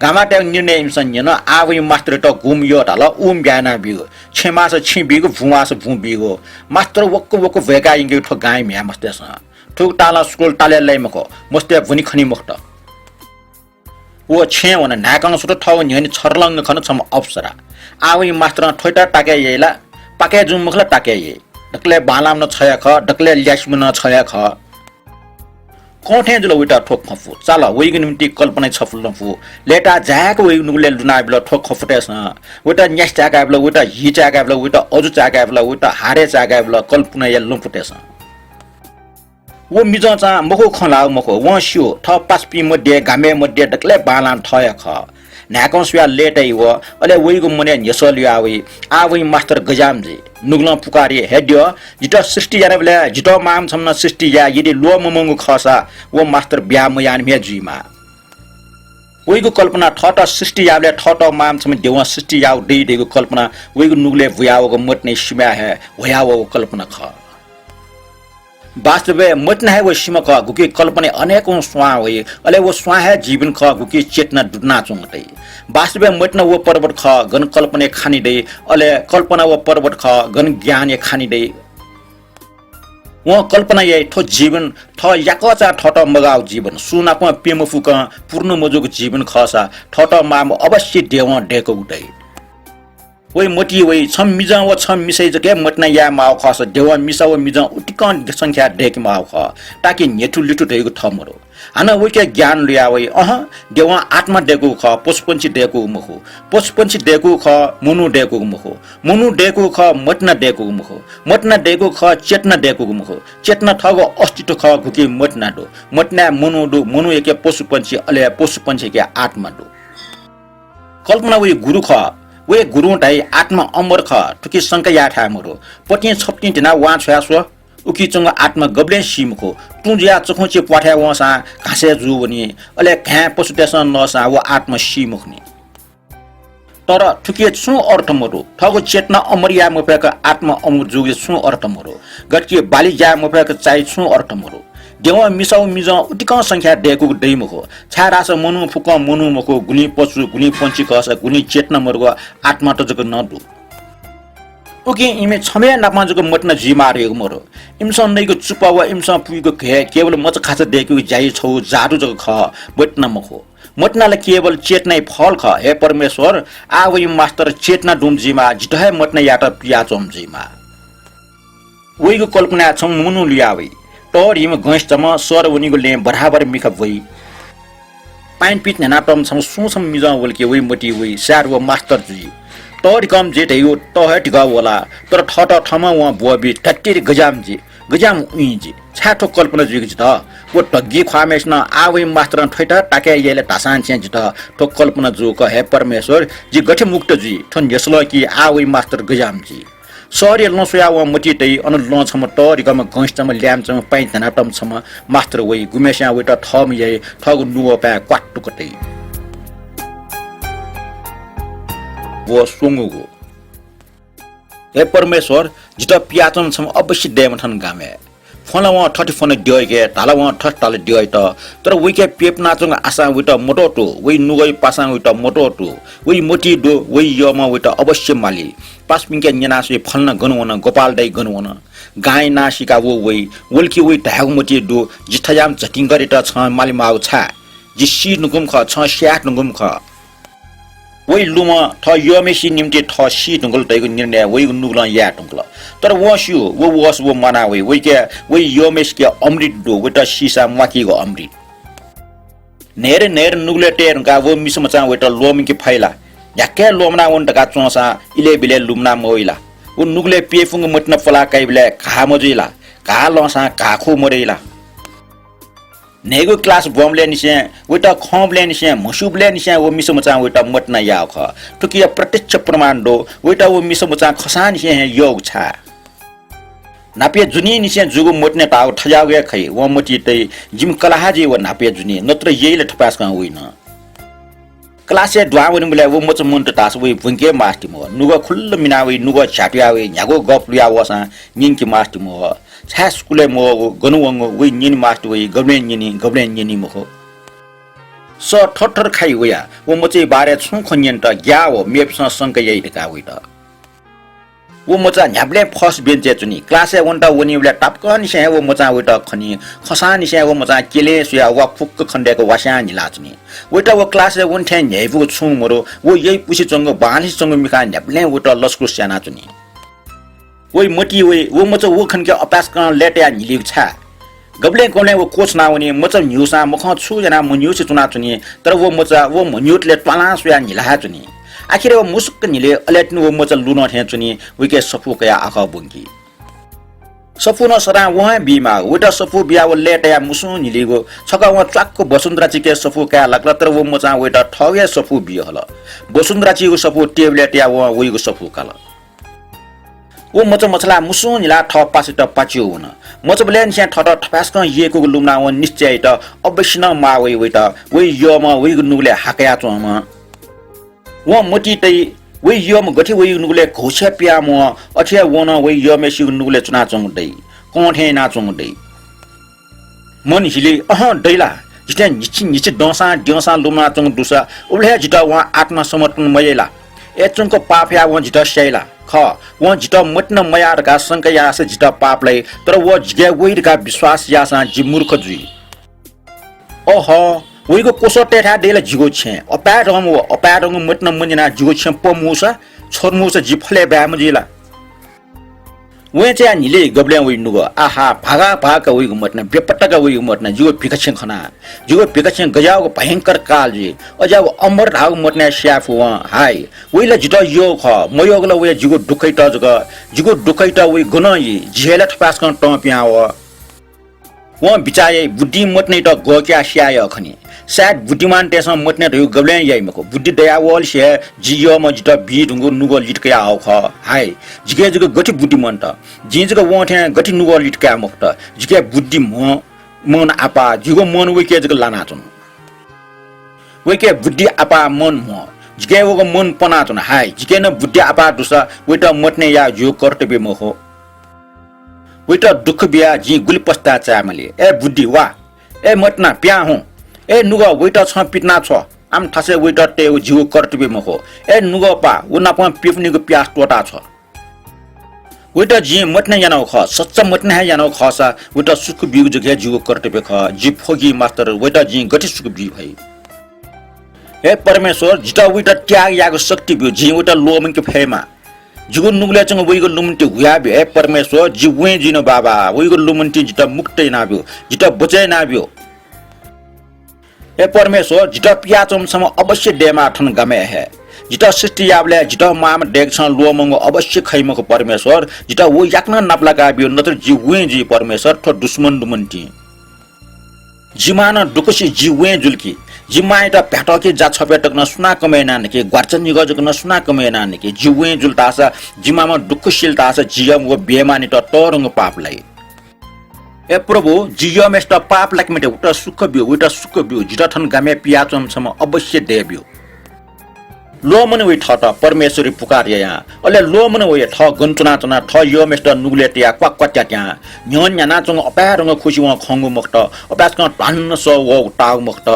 गामा टे निर्णय इमसन न आवि मास्टर त गुम यो तल उम ब्याना बिगो छेमा स छि बिगो भुवा स भु बिगो मास्टर वक्क वक्क वेगा इंगे ठ गाय म्या मस्तेस ठुक ताला स्कुल ताले लैमको मस्ते भुनि खनि मुक्त वो छे वन नाकङ सुट ठौ न्यनि छरलङ खन छम अप्सरा आवि मास्टर ठोइटा टाके येला पाके जुम मुखला टाके ये डकले बालाम न छया ख डकले ल्यास्म न छया ख कोठे जुल उटा ठोक खफु चाला वइग निम्ति कल्पना छफुल नफु लेटा जाक वइ नुले लुना बिल ठोक खफुटेस उटा न्यास जाका बिल उटा हि जाका बिल उटा अजु जाका बिल उटा हारे जाका बिल कल्पना य लुपुटेस वो मिजो चा मखो खलाउ मखो व शियो थ पासपी मध्ये गामे मध्ये डकले बालान थय ख नाकं स्या लेटै व अले वइगु मने यसलियावी आवि मास्टर गजामजी नुग्ल पुकारी हेड्यो जित सृष्टि याने बले जित माम छमना सृष्टि या यदि लो ममंगु खसा वो मास्टर ब्याम यान मे जुइमा वइगु कल्पना ठट सृष्टि याले ठट माम छम देव सृष्टि याउ दे देगु कल्पना वइगु नुग्ले भुयावगु मतने सिमा हे भयावगु कल्पना ख वास्तव में मत है वो सीमा का गुकी कल्पना अनेकों स्वा हुई अले वो स्वा है जीवन का गुकी चेतना डुना चुंगते वास्तव में मत न वो पर्वत खा गन कल्पना खानी दे अले कल्पना वो पर्वत खा गन ज्ञान ये खानी दे वो कल्पना ये ठो जीवन ठो याकोचा ठट मगाउ जीवन सुनाको पेमफुक पूर्ण मजुको जीवन खसा ठट माम अवश्य देव डेको उठै वइ मोटी वइ छम मिजा व छम मिसै जके मटना या माउ खस देवा मिसा व मिजा उटिकन संख्या डेक माउ ख ताकि नेटु लिटु देगु थमरो हाना वइके ज्ञान लिया वइ देवा आत्मा डेगु ख पशुपंछी डेगु मुखु पशुपंछी डेगु ख मुनु डेगु मुखु मुनु डेगु ख मटना डेगु मुखु मटना डेगु ख चेतना डेगु मुखु चेतना ठगो अस्तित्व ख गुकी मटना दो मटना मुनु दो मुनु एके पशुपंछी अले पशुपंछी के आत्मा दो कल्पना वइ गुरु ख वे गुरु टाइ आत्मा अमर ख ठुकी संक या ठामरो पटि छपटि दिना वा छयासो उकी चंग आत्मा गब्ले सिमको तुजिया चखोचे पठ्या वसा घासे जु वनी अले घा पशुतेसन नसा व आत्मा सिमुखनी तर ठुकी छु अर्थ मरो ठगो चेतना अमरिया मपेक आत्मा अमर जुगे छु अर्थ मरो गटकी बाली जा मपेक चाइ छु अर्थ मरो देवा मिसाउ मिजा उटिका संख्या डेको दैमको छारास मनु फुक मनु मको गुनी पशु गुनी पंची कस गुनी चेतना मर्ग आत्मा त जग नदु ओके इमे छमे नापमा जग मटना जी मारेको मरो इमसन नैको चुपा व इमसन पुइको केवल मच खास देको जाई छौ जादु जग ख बटना मखो मटनाले केवल चेतना फल ख हे परमेश्वर आवइ मास्टर चेतना डुमजीमा जितहे मटना यात पिया चमजीमा वइको कल्पना छम मुनु लियावइ तोर हिम गैस्तम सर उनीको ले बराबर मिख वइ पाइन पिट नाटम छम सुसम मिजा वलके वइ मटी वइ सार व मास्टर जी तोर कम जे थयो तो हट ग वला तर ठट ठमा व बोबी टट्टी गजाम जी गजाम उइ जी छाटो कल्पना जी त वो टग्गी खामेस न आवइ मास्टर ठैटा टाके येले टासान छ जी त तो कल्पना जो क हे परमेश्वर जी गठे मुक्त जी थन यसलो कि आवइ मास्टर गजाम जी सरी लसुया व मटी तै अन ल छम तोर गम गैस्तम ल्याम छम पाइन नाटम छम मास्टर वइ गुमेस्या वइ त थम ये ठग नुव पा क्वाट्टु कतै वो सुंगुगो हे परमेश्वर जित पियाचम छम अवश्य देमथन गामे फोन व ठटी फोन दियके ताला व ठट ताले दिय त तर वइके पेप नाचंग आशा वइ त मोटो टो वइ नुगै पासा वइ त मोटो टो वइ मोटी दो वइ यमा वइ त अवश्य माली पासपिङके न्यानासे फल्न गनुवन गोपाल दाइ गनुवन गाय नासिका वो वइ वल्की वइ ढाउ मोटी दो जिठयाम झटिङ गरे त छ माली माउ छ जिसी नुगुम ख छ स्याट नुगुम ख वही लुम ठ यमेसी निम्ति ठ सी ढुंगल तैको निर्णय वही नुगला या ढुंगल तर वसु वो वस वो मना वही के वही यमेस के अमृत दो वटा सीसा माकी गो अमृत नेर नुगले टेर का वो मिसमचा वटा लोम के फैला याके लोमना वन टका चोसा इले बिले लुमना मोइला वो नुगले पेफुंग मटन फला काइबले खा मजिला का लसा काखु मरेला नेगो क्लास बमले निसे वटा खमले निसे मसुबले निसे वो मिसमचा वटा मटना याव ख टुकिया प्रत्यक्ष प्रमाण दो वटा वो मिसमचा खसा निसे योग छ नापे जुनी निसे जुगु मटने ताव ठजाव गे खै वो मटी तै जिम कलाहाजी वो नापे जुनी नत्र येले ठपास का होइन क्लासे द्वावनि मिले वो मच मुन्ट तास वे भुंके मास्टी मो नुगो खुल्ल मिनावे नुगो छाटियावे न्यागो गप्लुया वसा निंकी मास्टी मो छा स्कुले मो गनुवंग वे निन मास्टी वे गब्ले निनी मो स ठठर खाइ वया वो मचे बारे छु खन्यन त ग्याव मेपस संक यै ढका वे त वो मचा न्याब्ले फर्स्ट बेन्च चुनी क्लासे वन्टा वनिबले टापकन से वो मचा वेटा खनी खसानी से वो मचा केले सुया वा फुक्क खण्डेको वास्या निला चुनी वेटा वो क्लासे वन्ठे न्याइबु छु मरो वो यही पुसी चंग बानी चंग मिका न्याब्ले वेटा लस्कु स्याना चुनी वही मटी वो मचा वो खनके अपास कन लेट्या निलिउ छ गब्ले कोले वो कोच ना वनी मचा न्युसा मख छु जना मुन्युस चुना चुनी तर वो मचा वो मुन्युटले टला सुया निला चुनी आखिर वो मुसुक निले अलेट्नु वो मचल लुन थे चुनी विके सफु कया आखा बुंगी सफु न सरा वहा बिमा वटा सफु बिया वो लेटया मुसु निलेगो छका व च्वाकको वसुन्धरा चिके सफु कया लाग्ला तर वो मचा वटा ठगे सफु बिय हल वसुन्धरा चिको सफु टेबलेट या वो वइगो सफु काल वो मच मछला मुसु निला ठ पासिट पाच्यो हुन मच ब्लेन से ठट ठपास्क येको लुमना व निश्चय त अवश्य न मा वइ वटा वइ यम वइगो नुगले हाकया चोमा वो मटी तै वइ यम गठि वइ नुगले घोछ्या पिया म अठ्या वन वइ यमेसी नुगले चुना चंगदै कोठे ना चंगदै मन हिले दैला जिते निछि डसा लुमना चंग दुसा उले जिता वा आत्मसमर्पण मयला एचंको पाफया व जिता शैला ख व जिता मटन मयार का संकया से जिता पापले तर व जिगे वइ का विश्वास यासा जि मूर्ख जुई ओहो वइको कोसो टेठा देला जिगो छे अपाडंग मटन मन्जना जिगो छे पमुसा छोरमुसा जिफले ब्यामजिला वेचे निले गब्ले वइ नुगो आहा भागा वइको मटन बेपट्टका वइको मटन जिगो पिकछे खना जिगो पिकछे गजाको भयंकर काल जी अजाव अमर धाग मटन स्याफ व हाय वइला जित यो ख मयोगला वइ जिगो दुखैटा जग जिगो दुखैटा वइ गनई झेला ठपास कन टपिया व बिचाए बुद्धि मटनै त गक्या स्याय खनी सायद बुद्धिमान तेसम मटने रह्यो गब्ले याइमको बुद्धि दयावल से जियो म जित बि ढुंगो नुगो लिटकया आउ ख हाय जिगे जिगे गठि बुद्धिमान त जिजको वठे गठि नुगो लिटकया मुक्त जिगे बुद्धि मन आपा जिगो मन वइके जग लाना चुन वइके बुद्धि आपा मन म जिगे वगो मन पना चुन हाय जिगे न बुद्धि आपा दुसा वइटा मटने या जो कर्तव्य म हो वइटा दुख बिया जि गुल पस्ता चामले ए बुद्धि वा ए मटना प्या हूं ए नुगा वइटा छ पिटना छ आम ठासे वइटा टे जिउ कर्तव्य म हो ए नुगा पा उना प पिपनीको प्यास टोटा छ वइटा जि मटने यानो ख सच्चा मटने है यानो खसा वइटा सुख बिउ जगे जिउ कर्तव्य ख जि फोगी मास्टर वइटा जि गठि सुख बिउ भई ए परमेश्वर जिता वइटा त्याग याको शक्ति बिउ जि वइटा लोमन के फेमा जिगो नुगले चंग वइगो लुमन्टी हुया बे ए परमेश्वर जि वे जिनो बाबा वइगो लुमन्टी जिता मुक्तै ना बिउ जिता बचै ना बिउ ए परमेश्वर जिता पियाचम सम अवश्य डेमा ठन गमे है जिता सृष्टि याबले जिता माम देखछन लोमंगो अवश्य खैमको परमेश्वर जिता वो याक्न नपला गाबियो नत्र जि वे जि परमेश्वर ठ दुश्मन दुमन्टी जिमान दुकसी जि वे जुल्की जिमाइ त प्याटके जा छपेटक न सुना कमेना नके ग्वार्चन निगजक न सुना कमेना नके जि वे जुल्तासा जिमामा दुखशीलतासा जियम वो बेमानी त तोरंग पापलाई ए प्रभु जियम एस्ट पाप लाक मेटे उटा सुख बिउ जिता ठन गामे पियाचम सम अवश्य देबियो लोमन वे ठट परमेश्वरी पुकार या अले लोमन वे ठ गन्चुना चना ठ यो मेस्ट नुगले त्या क्वाक क्वाट्या त्या न्यन याना चंग अपारंग खुशी व खंगु मक्त अपास क टन्न स व टाग मक्त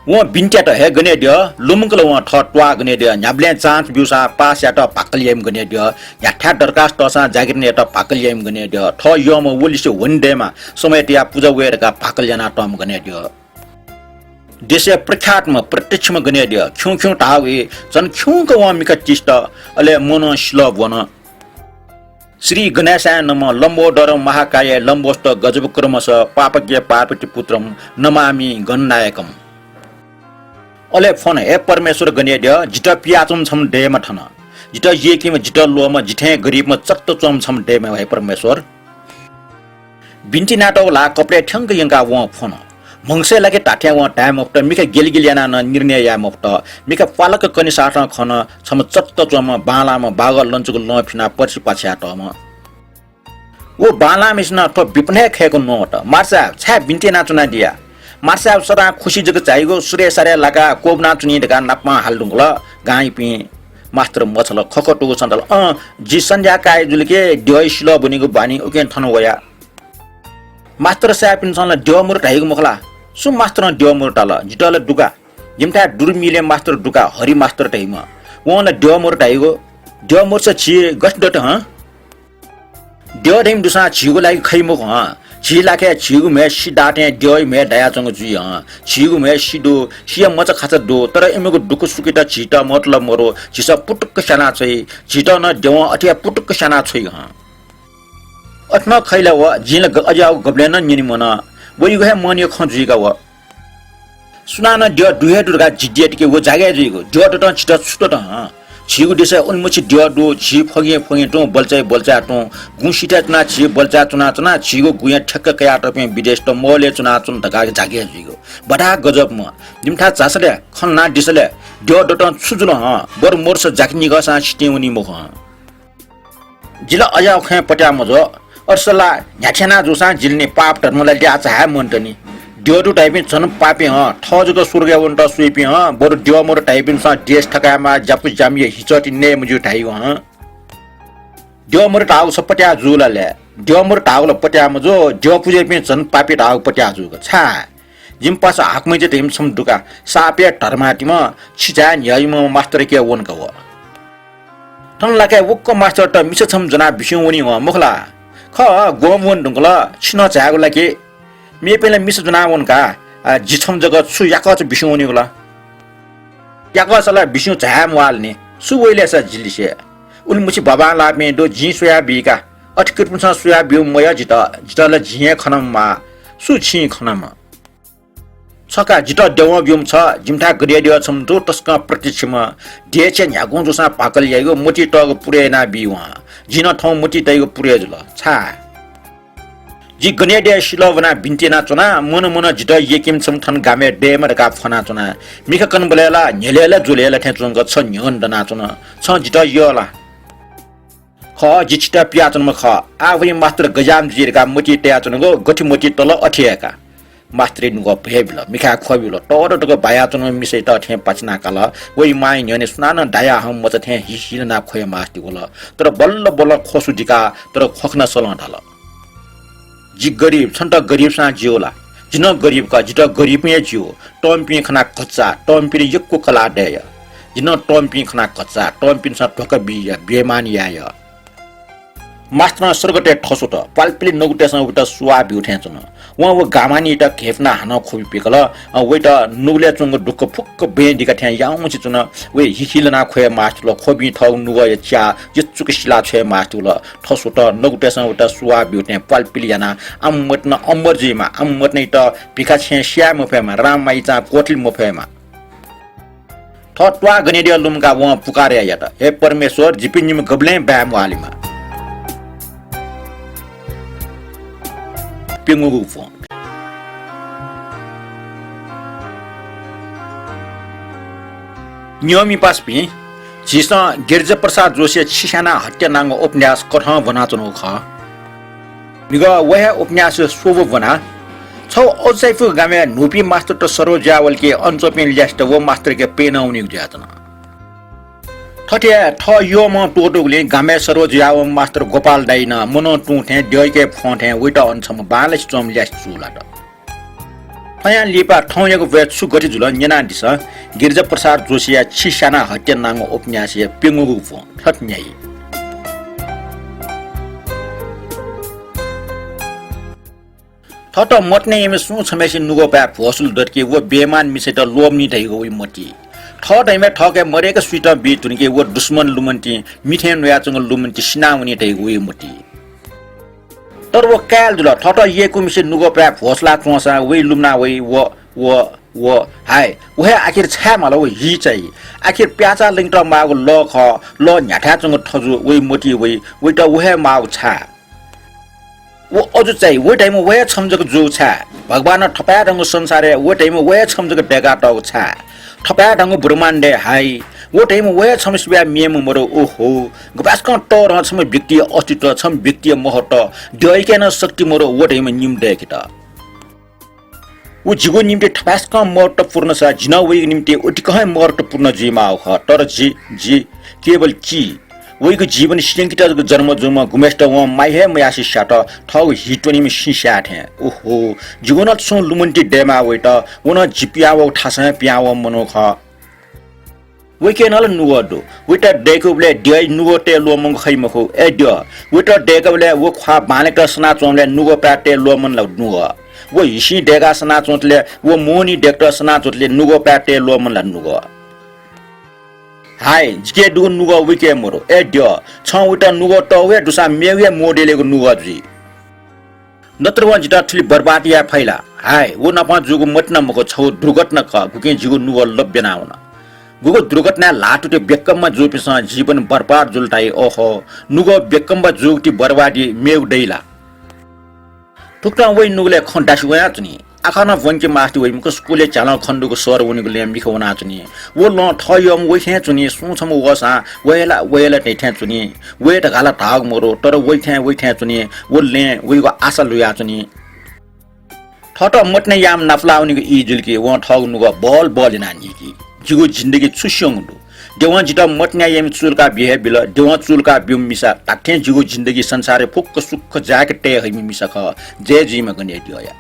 व बिन्ट्या त हे गने दियो लुमकल व ठ ट्वा गने दियो न्याब्ले चान्स बिउसा पास या त पाकलियम गने दियो या ठा दरखास्त सा जागिरने त पाकलियम गने दियो ठ यो म वलिसे वनडेमा समय त्या पूजा वेरका पाकल्याना टम गने दियो देशे प्रख्यातमा प्रत्यक्षमा गनेडिया ख्यौ टावे जन ख्यौको वामिका चिष्ट अले मन श्लोक वन श्री गणेशाय नम लम्बोदर महाकाय लम्बोष्ट गजबक्रमस पापज्ञ पार्वती पुत्रम नमामि गणनायकम अले फोन हे परमेश्वर गनेडिया जिटा पियाचम छम डेमा ठन जिटा येकिम जिटा लोमा जिठे गरीबमा चत्त चम छम डेमा भए परमेश्वर बिन्ती नाटो ला कपडे ठंग यंगा व फोन मंगसे लागे टाठ्या व टाइम अफ्टर मिका गेलगिलियाना न निर्णय याम अफ्टर मिका पालक कनि साठा खन छम चत्त चम बालामा बागल लन्चुको ल फिना पर्सि पाछ्या टम वो बाला मिसना त बिपने खेको नोट मार्सा छा बिन्ती नाचुना दिया मार्सा सदा खुशी जग चाहिगो सूर्य सारे लगा कोबना चुनी दगा नापमा हालदुङल गाई पि मास्टर मछल खखटुको सन्दल जी संध्या काय जुलके ड्योइसलो बनेको बानी ओके थन वया मास्टर सापिन सन ड्योमुर ढाइको मखला सु मास्टर ड्योमुर टाल जिटल दुगा जिमटा दुर्मिले मास्टर दुगा हरि मास्टर ढाइमा वला ड्योमुर ढाइको ड्योमुर छ छि गस्डट ह ड्यो ढिम दुसा छिगो लागि खैमो ह छि लाखे छिगु मे सिडाटे ड्योइ मे दया चंग जुइ ह छिगु मे सिडो सिया मच खाच दो तर एमेको दुख सुकिटा छिटा मतलब मरो छिसा पुटुक साना छै छिटा न ड्यो अटिया पुटुक साना छै ह अथमा खैला व जिन अजाउ गब्लेन निनि मना वइ गहे मनियो खजुइगा व सुनाना ड्यो दुहे दुर्गा जिडिएट के वो जागे जुइगो ड्यो त छिटा छुट ह छिगु देश उन्मुछि ड्यो दु छि फगे फगे टो बल्चा टो गुसिटा चुना छि बल्चा चुना चुना छिगु गुया ठक्क कया टपे विदेश त मोले चुना चुन ढका जागे जुइगो बडा गजब म जिमठा चासले खन्ना दिसले ड्यो दट छुजुल ह बर मोर्स जाकनी गसा छिटेउनी मो ह जिला अजाउ खे पट्या मजो अर्सला न्याखेना जोसा जिल्ने पाप धर्मलाई ल्या चाहे मन्टनी ड्योडु टाइपिन छन पापे ह ठजको सुर्गे वन्ट सुइपि ह बर ड्यो मोर टाइपिन स देश ठकामा जापु जामिए हिचटी ने मुजु ठाइगो ह ड्यो मोर टाउ सपट्या जुलाले ड्यो मोर टाउल पट्या मजो ड्यो पुजे पिन छन पापे टाउ पट्या जुग छा जिम पास हाकमै जे टिम सम दुका सापे धर्माटिमा छिजा न्याइम मास्टर के वन कव ठन लाके वक्क मास्टर त मिस छम जना बिस्यौ वनी ह मखला ख गोमवन ढुङ्गला छिन चागो लागि मे पेला मिस जना वनका जिछम जगत सु याकच बिस्यौ वनी होला याकचला बिस्यौ झाम वालने सु वइले स जिलिसे उलमुछि बाबा लामे दो जि सोया बिका अटकिर पुछ सोया बिउ मय जितल जिए खनमा सु छि खनमा छका जित देव बिउम छ जिमठा गरिया छम दो तस्का प्रत्यक्षमा देचे न्यागु जोसा पाकल याइगो मोटी टग पुरेना बिवा जिन ठौ मोटी तैगो पुरे जुल छा जी गनेडिया शिलवना बिन्तेना चुना मन मन जित येकिम छम थन गामे डेमर का फना चुना मिख कन बलेला न्यलेला जुलेला थे चुंग छ न्यन दना चुना छ जित यला ख जिचिटा पिया चुन ख आवरी मास्टर गजाम जिरका मोटी टेया चुनगो गठी मोटी तल अठियाका मास्टरी नुगो भेबिल मिखा खबिल टोर टको बाया चुन मिसै त थे पचना काल वइ माइ न्यने सुनान दाया हम मत थे हिसिल ना खोय मास्टी गोल तर बल्ल बल्ल खोसु दिका तर खोखना सलन ढाल जी गरीब छन्त गरीब सा जियोला जिन गरीब का जित गरीब मे जियो टम्पी खना कच्चा टम्पी यक्को कला देय जिन टम्पी खना कच्चा टम्पी सा ठोक बिया बेमानी आय मास्टर सरगटे ठसोट पालपिली नगुटेस उटा सुवा बिउठे चुन व गामानी टा खेफना हान खोबी पिकल वेटा नुगले चुंग दुख फुक्क बेदिका थे याउछि चुन वे हिखिलना खोय मास्टर खोबी थौ नुगय च्या जिचुक शिला छे मास्टर ठसोट नगुटेस उटा सुवा बिउठे पालपिली याना अम्मतन अमरजीमा अम्मतनै त पिका छे श्या मफेमा राममाई चा कोठली मफेमा थत्वा गनेडिया लुमका व पुकारे यात हे परमेश्वर जिपिनिम गबले ब्याम वालीमा पिंगु फोन नियमी पासपि जिसा गिरिजा प्रसाद जोशी छिसाना हत्या नांग उपन्यास कथा बनाचनो ख निग वह उपन्यास सोव बना छौ औसैफु गामे नुपी मास्टर त सरोजावल के अनचोपिन ल्यास्ट वो मास्टर के पेनाउनी जातना ठठे ठ यो म टोटुले गामे सरोजाव मास्टर गोपाल दाइन मनो टुथे ड्यके फोथे उइटा अनछम बालेस चम ल्यास्ट सुलाट फया लिपा ठौयको वेट सु गति जुल न्यना दिस गिरिजा प्रसाद जोशी छिसाना हत्या नांग उपन्यास पिंगु फोन ठट न्याई थ थट मटने एमे सु छमेसी नुगो पा भोसुल डटके वो बेमान मिसे त लोमनी ढैगो उ मटी थट एमे ठके मरेका सुइट बि तुनके वो दुश्मन लुमन्ती मिठे नयाचंग लुमन्ती सिनाउनी ढैगो उ मटी तर वो काल दुल थट येको मिसे नुगो पा भोसला चोसा वे लुमना वे वो हाय वहे आखिर छा मला वो हि चाहिँ आखिर प्याचा लिंक त मागो ल ख ल न्याठाचंग ठजु वे मटी वे त वहे माउ छा वो अझ चाहिँ वो टाइम वे छमजक जो छा भगवान ठपया ढंग संसारे वो टाइम वे छमजक डेगा टौ छा ठपया ढंग ब्रह्माण्डे हाय वो टाइम वे छमस्बिया मेम मरो ओहो गबास क तर छम व्यक्ति अस्तित्व छम व्यक्ति महत्व दैकेन शक्ति मरो वो टाइम निम डेकिता वो जीवन निम्ति ठपास क महत्वपूर्ण छ जिन वे निम्ति उति कहे महत्वपूर्ण जीमा हो तर जी केवल की वैको जीवन सिंकिटा जन्म जुम गुमेस्ट व माइहे मयासी साट ठौ हिटोनी मि सिसाथे ओहो जीवन छु लुमन्टी डेमा वेट वन जिपियाव ठासे पियाव मनोख वेकेनल नुवदो वेटा डेकोबले डै नुवते लोमङ खैमखो ए ड वेटा डेकोबले वो खा बानेक सना चोमले नुगो प्राटे लोमन ल नुव वो हिसी डेगा सना चोटले वो मोनी डेक्टर सना चोटले नुगो प्राटे लोमन ल नुव हाय जिके दु नुगो विके मोरो ए ड छ उटा नुगो टवे दुसा मेवे मोडेलेको नुगो जी नत्र व जिता थुली बर्बादिया फैला हाय वो नपा जुगु मटन मको छौ दुर्घटना क गुके जिगु नुगो लब्यना हुन गुगु दुर्घटना लाटुटे बेक्कममा जोपिस जीवन बर्बाद जुल्टाई ओहो नुगो बेक्कमबा जुगति बर्बादी मेउ दैला टुक्रा वइ नुगले खन्टासु वया चुनी आखाना वंके मास्ति वइ मको स्कुले चाला खण्डुको सर उनीको ले मिखो वना चुनी वो ल थयम वइ थे चुनी सुछम वसा वेला थे चुनी वे त गाला भाग मोरो तर वइ थे चुनी वो ले वइको आशा लुया चुनी ठट मटने याम नफलाउनीको इजुलकी व ठग नुगो बल नानी की जिगो जिन्दगी छुस्यङदु देवा जिता मटन्या याम चुलका बिहे बिल देवा चुलका बिम मिसा ताथे जिगो जिन्दगी संसारे फुक्क सुक्ख जाके टे हइमी मिसख जे जिमा गने दिया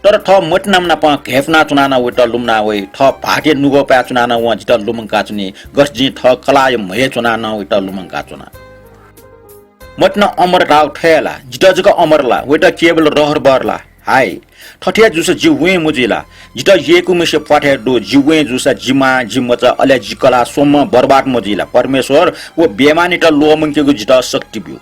तर थ मटनाम न प घेफना चुनाना वेट लुमना वे थ भाटे नुगो पा चुनाना व जिता लुमंका चुनी गसजी थ कलाय महे चुनाना वेट लुमंका चुना मटना अमर राव ठेला जिता जग अमरला वेट केवल रहर बरला हाय ठठिया जुस जिवे मुजिला जिता येकु मिसे पठे दो जिवे जुस जिमा जिमचा अले जिकला सोम बर्बाद मुजिला परमेश्वर वो बेमानी त लोमंकेको जिता शक्ति बिउ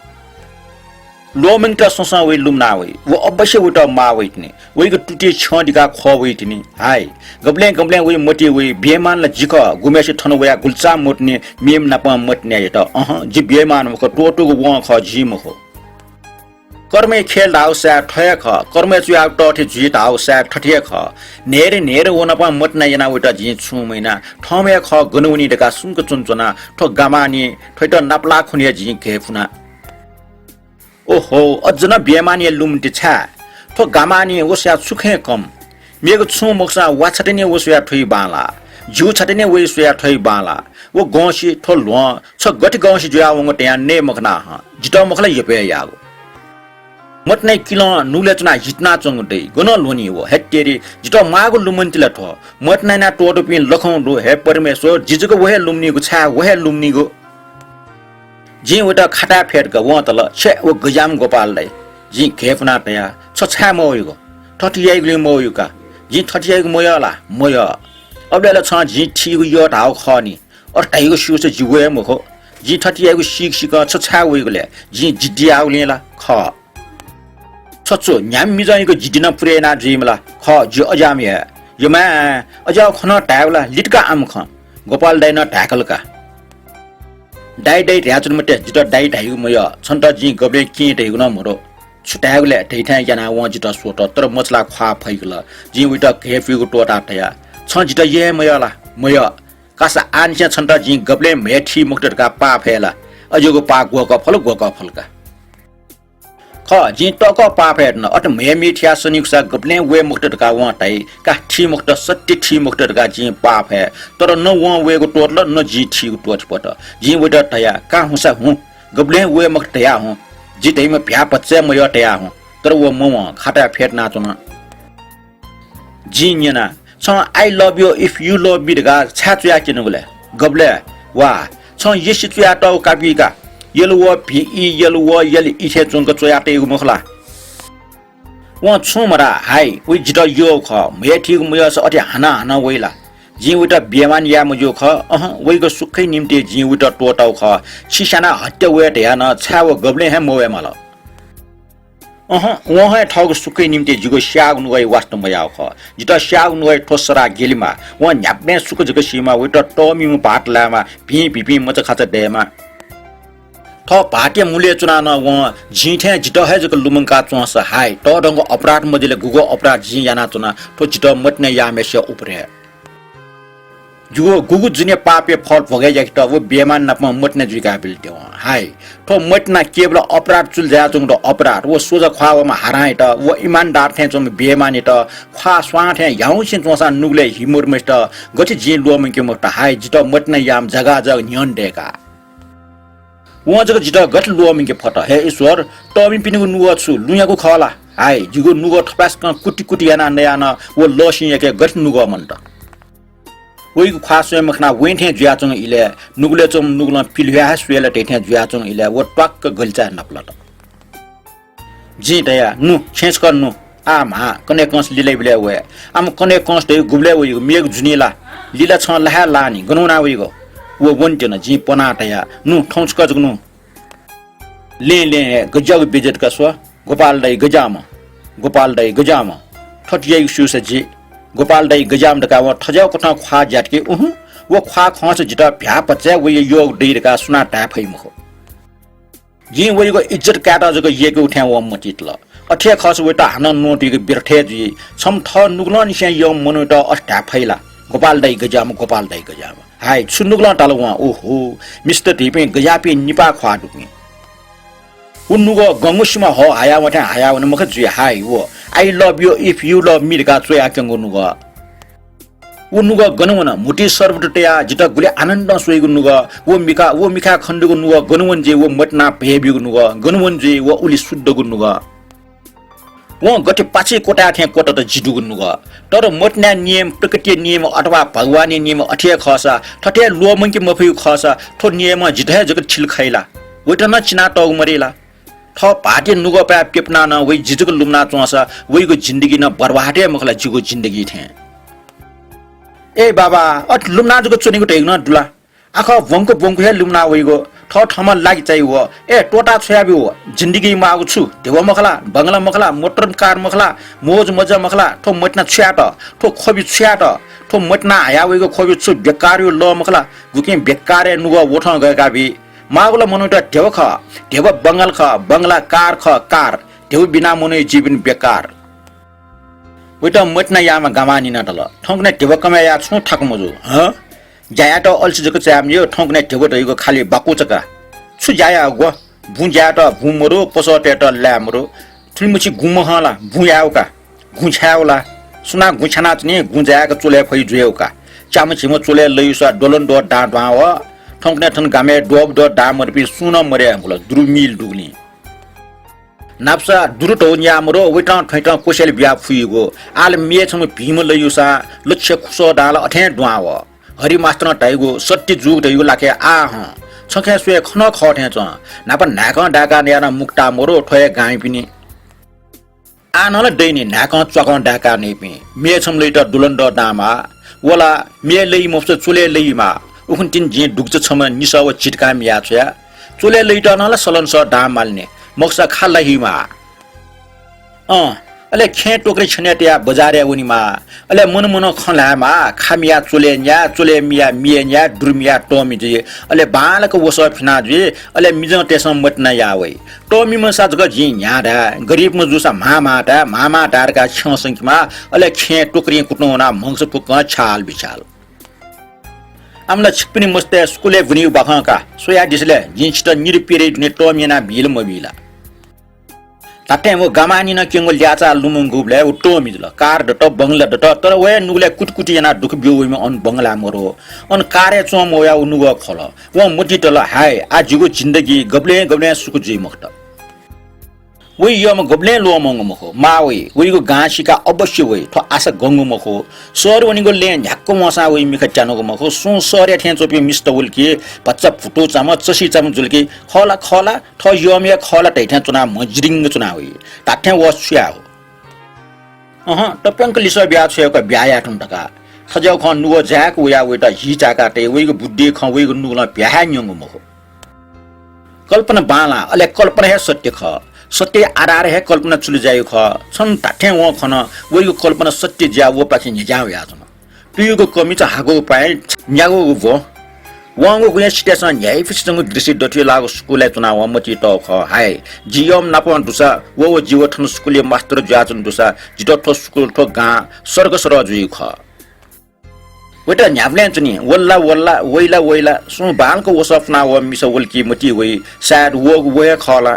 लोमंग त ससा वे लुमना वे वो अवश्य उटा मा वेटने वेको टुटे छदिका ख वेटने हाय गब्ले वे मटी वे बेमान ल जिक गुमेसे ठन वया गुल्चा मोट्ने मेम नप मट्ने त जि बेमान को टोटोको व ख जिम हो कर्मे खेल दाउ सा ठय ख कर्मे चुया टठे जित आउ सा ठठे ख नेरे वनपा मटना yana वटा जि छु महिना ठमे ख गनुनी दका सुनको चुनचुना ठो गामानी ठैट नापला खुनिया जि घेफुना ओहो अजना बेमानी लुमति छा ठो गामानी ओस्या सुखे कम मेगो छु मोक्सा वाछटने ओस्या ठुइ बाला जु छटने वे सोया ठै बाला वो गौसी ठो लो छ गति गौसी जुया वंग त्या ने मखना ह जिटा मखला यपे यागो मटनै किलो नुले चना हिटना चंगडे गन लोनी वो हेटेरी जिटा मागो लुमन्तिला ठो मटनै ना टोटो पिन लखौ दो हे परमेश्वर जिजको वहे लुमनी गो छा वहे लुमनी गो जी वटा खटा फेट ग व तल छे वो गजाम गोपाललाई जी खेफना तया छ छा मोयगो ठटियाइगले मोयुका जी ठटियाइगो मोयला मोय अबले छ जी ठिगो यो ढाउ खनी और टाइगो सुस जिवे मखो जी ठटियाइगो सिक छ छा वइगले जी जिडियाउलेला ख छचो न्याम मिजाइको जिदिना पुरेना जिमला ख जि अजाम हे यमा अजाउ खन टाउला लिटका आम ख गोपाल दाइ न ढाकलका दाइ र्याचुन मटे जिटा दाइ ढाइगु मय छन्त जि गबे के ढाइगु न मरो छुटाउले ढैठा याना व जिटा सोट तर मछला खा फैगला जि उटा घेफिगु टोटा टया छ जिटा ये मयला मय कासा आनसे छन्त जि गबले मेठी मुक्तका पा फेला अजोगो पा गोक फलका ख जि टक पा फेर्न अट मे मिठ्या सनिक्सा गबले वे मुक्तका व टाइ का ठी मुक्त सत्य ठी मुक्तका जि पा फे तर न व वेगो टोटल न जि ठी टोट पट जि वटा टया का हुसा हु गबले वे मुक्तया हु जि दैम भ्या पच्चे मय टया हु तर वो मम खाटा फेट नाचुन जि न्यना छ I love you if you love me गा छाचुया किनुले गबले वा छ यसी चुया टौ काबिका येलुवा भि येलुवा येली इथे चुंक चोया टेगु मखला व छुमरा हाई वे जिटा यो ख मे ठीक मय स अटे हाना हाना वइला जी उटा बेमान या मजो ख वइको सुखै निम्ति जी उटा टोटाउ ख सिसाना हत्या वेट या न छाव गब्ले हे मोवे मला वहाँ ठाउँको सुकै निम्ति जिगो स्याग नुगै वास्तव मया ख जिटा स्याग नुगै ठोसरा गेलिमा व न्याप्ने सुक जग सीमा वेट टमी पाट लामा पि पि मच खाचा देमा थ पाटे मूल्य चुना न व जिठे जिटा है जग लुमंका चोस हाई त डंग अपराध मदिले गुगो अपराध जि याना चुना तो जिटा मटने यामेसे उपरे जुगो गुगु जुने पापे फल भगे जाक त वो बेमान नपमा मटने जुका बिल्टे हाई तो मटना केवल अपराध चुल जा जुङ अपराध वो सोजा ख्वावमा हराए त वो ईमानदार थे जुङ बेमाने त ख्वा स्वा थे याउ छिन चोसा नुगले हिमुर मस्ट गछि जि लोम के मट हाई जिटा मटने याम जगा जग न्यन देका वो जग जिटा गठ लोम के फट हे ईश्वर तमी पिनुगु नुगु छु लुयाको खला हाई जिगु नुगु थपास कुटी कुटी याना नयाना वो लसिन के गठ नुगु मन्त वही खासो मखना वेन्थे ज्याचङ इले नुगले चम नुगला पिलह्या सुएला टेथे ज्याचङ इले वो टक्क गल्चा नपलट जी दया नु छेस गर्नु आ मा कने कस लिले बिले वे आम कने कस दे गुबले वे मेग जुनीला लीला छ लहा लानी गनुना वेगो वो वन्टेन जी पना दया नु ठौच कजगनु ले गजग बेजत कसवा गोपाल दाई गजाम ठटिया सुस जी गोपाल दाई गजाम दका व ठजाउ कथा ख्वा जाटके वो ख्वा खस जिटा भ्या पचा व यो दैरका सुना टाफै मखो जी वइको इज्जत काटा जको येको उठ्या व मचितल अठे खस वेटा हन नोटिको बिरठे जी छम थ नुगलन से यो मनुट अस्टा फैला गोपाल दाई गजाम हाय सुनुगला टालवा ओहो मिस्टर टिपे गजापे निपा ख्वा दुपे उनुगो गंगुसमा हो आया वठा आया वन मख जुय हाय वो I love you if you love me का चोया केंगो उनुगो गनुवन मुटी सर्वटया जिटा गुले आनन्द सोइगु नुगो वो मिखा खण्डगु नुगो गनुवन जे वो मटना भेबिगु नुगो गनुवन जे वो उली शुद्धगु नुगो वो गटे पाछे कोटा थे कोटा त जिडुगु नुगो तर मटना नियम प्रकृति नियम अथवा भगवानी नियम अठे खसा ठटे लोमंके मफयु खसा थो नियम जिधे जगत छिल खैला वेट न चिना टग मरेला थ पाटे नुगो पा पेपना न वइ जिजको लुमना चोसा वइको जिन्दगी न बर्बादे मखला जिगो जिन्दगी थे ए बाबा अट लुमना जको चोनीको टेग न दुला आखो वंको हे लुमना वइगो थ ठमा लागि चाहिँ हो ए टोटा छयाबि हो जिन्दगी मा आगु छु देव मखला बंगला मखला मोटर कार मखला मोज मजा मखला थो मटना छ्याट थो खोबि छ्याट थो मटना आया वइगो खोबि छु बेकार यो ल मखला गुके बेकारे नुगो ओठ गएका बि मागुला मनुटा देव बंगल ख बंगला कार ख कार देव बिना मनु जीवन बेकार वेटा मटना यामा गमानी न दल ठंगने देव कमे या छु ठक मजु ह जाया त अल्सी जको चाम यो ठंगने देव दइको खाली बाकु चका छु जाया गो भु जाया त भु मरो पसटे त ल्यामरो थुलमुची गुम हला भु याउका गुछाउला सुना गुछना चने गुजायाको चोले फै जुयौका चामचिमो चोले लयुसा डोलन दो डाडवा व ठंगने ठन गामे डोब दो डामर पि सुन मरे अंगुल द्रुमिल दुगनी नाप्सा दुरुटो न्यामरो वेटा खैटा कोसेल बिया फुइगो आल मेछम भीम लयुसा लक्ष्य खुसो डाल अठे दुआव हरि मास्टर टाइगो सट्टी जुग दइगो लाके आ ह छखे सुए खन खठे च नाप नाक डाका न्याना मुक्ता मोरो ठय गाई पिनी आनल दैनी नाक चक डाका नेपि मेछम लैट दुलन्ड दामा वला मे लई मफ्स चुले लईमा उखुन्टिन जे डुक्च छम निसा व चिटका मिया छया चुले लैट नला सलन स दाम माल्ने मक्सा खाला हिमा अले खे टोक्रे छनेटिया बजारे उनीमा अले मन खलामा खामिया चुले मिया मिया दुर्मिया टोमी जे अले बालक वस फिना जे अले मिजं तेसम मटना यावै टोमी म साजग जी न्याडा गरीब म जुसा मामा डारका छ संख्यामा अले खे टोक्रे कुट्नुना मंस पुक छाल बिचाल आमला छिकपिनी मस्ते स्कुले भुनी बाखका सोया दिसले जिन्स्ट निरपिरे ने टोमिना बिल मबिला ताते वो गमानी न केंगो ल्याचा लुमुंगुबले उ टोमिजल कार दट बंगला दट तर वे नुगले कुटकुटी जना दुख बिउइम अन बंगला मरो अन कारे चोम ओया उनुगो खल वो मुटिटल हाय आजिगो जिन्दगी गब्ले सुकु जि मखत वइ यम गब्ले लो मंग मखो मावइ वइगो गाँसीका अवश्य वइ थ आशा गंगु मखो सर वनिगो ले झ्याक्को मसा वइ मिख चानुगो मखो सु सरे ठे चोपि मिस्ट उल्की बच्चा फुटो चाम चसी चाम जुल्की खला थ यम या खला टैठा चुना मजरिंग चुना वइ ताठे वस्या हो त प्यांक लिसो ब्या छेको ब्याया ठुम टका थजौ ख नुगो ज्याक उया वेटा हि जाका टे वेगो बुड्डी ख वेगो नुगला ब्याहा न्यंगो मखो कल्पना बाला अले कल्पना हे सत्य ख सत्य आधार हे कल्पना चुलि जायो ख छन ताठे व खन वेगो कल्पना सत्य ज्या वो पाछि निजाउ या जन तुयुगो कमी छ हागो पाए न्यागो वो वांगो गुया सिटेसन न्याय फिसंग दृश्य दथि लागो स्कुल चुना व मति त ख हाय जियम नापन दुसा वो जीव ठन स्कुल मास्टर ज्याचन दुसा जितो ठो स्कुल ठो गा स्वर्ग सर जुइ ख वेटा न्यावले चुनी वल्ला वल्ला वइला वइला सु बालको वसफना व मिस वल्की मति वइ साड वो वे खला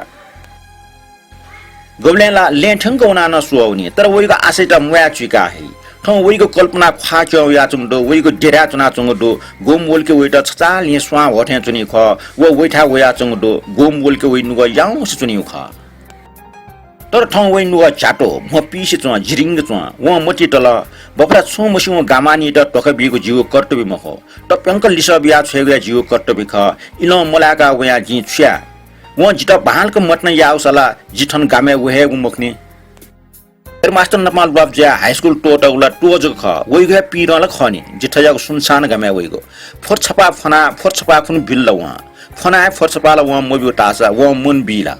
गोब्लेला लेठंग कोना न सुआउनी तर वइको आशैटा मुया चुका है ठौ वइको कल्पना खाच्यो या चुङदो वइको डेरा चुना चुङदो गोम वल्के वइटा छचालि स्वा हठे चुनी ख वो वइठा वया चुङदो गोम वल्के वइ नुग याउ चुनी ख तर ठौ वइ नुग चाटो म पिसे चुवा जिरिङ चुवा व मति तल बफरा छु मसिउ गामानी त टक बिको जीव कर्तव्य मख त प्यांक लिस बिया छेगया जीव कर्तव्य ख इनो मलाका वया जि छ्या व जिता बहालको मटन याउसला जिठन गामे वहे गुमखनी तर मास्टर नमाल बाबजा हाई स्कुल टोटा उला टोज ख वइगे पिरल खनी जिठयाको सुनसान गामे वइगो फोरछपा फना फोरछपा खुन बिल्ल व फना फोरछपाला व मोबि तासा व मुन बिला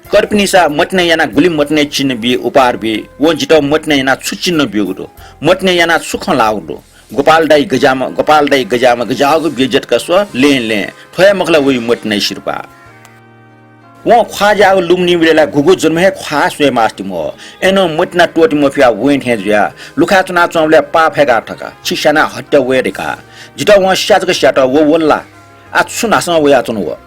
कर्पनिसा मटने याना गुली मटने चिन्ह बि उपार बि व जिता मटने याना छुचिन्न बिगुदो मटने याना सुख लाउदो गोपाल दाई गजामा गजागो बेजत का स्व ले थोया मखला वइ मटने शिरपा वो ख्वाजा लुमनी बेला गुगु जन्मे ख्वा स्वे मास्ति मो एनो मटना टोटी मफिया वेन हेज्या लुखा चुना चौले पा फेगा ठका छिसाना हट्या वेरेका जिता व स्याजको स्याटा वो वल्ला आ सुनासमा वया चुनु व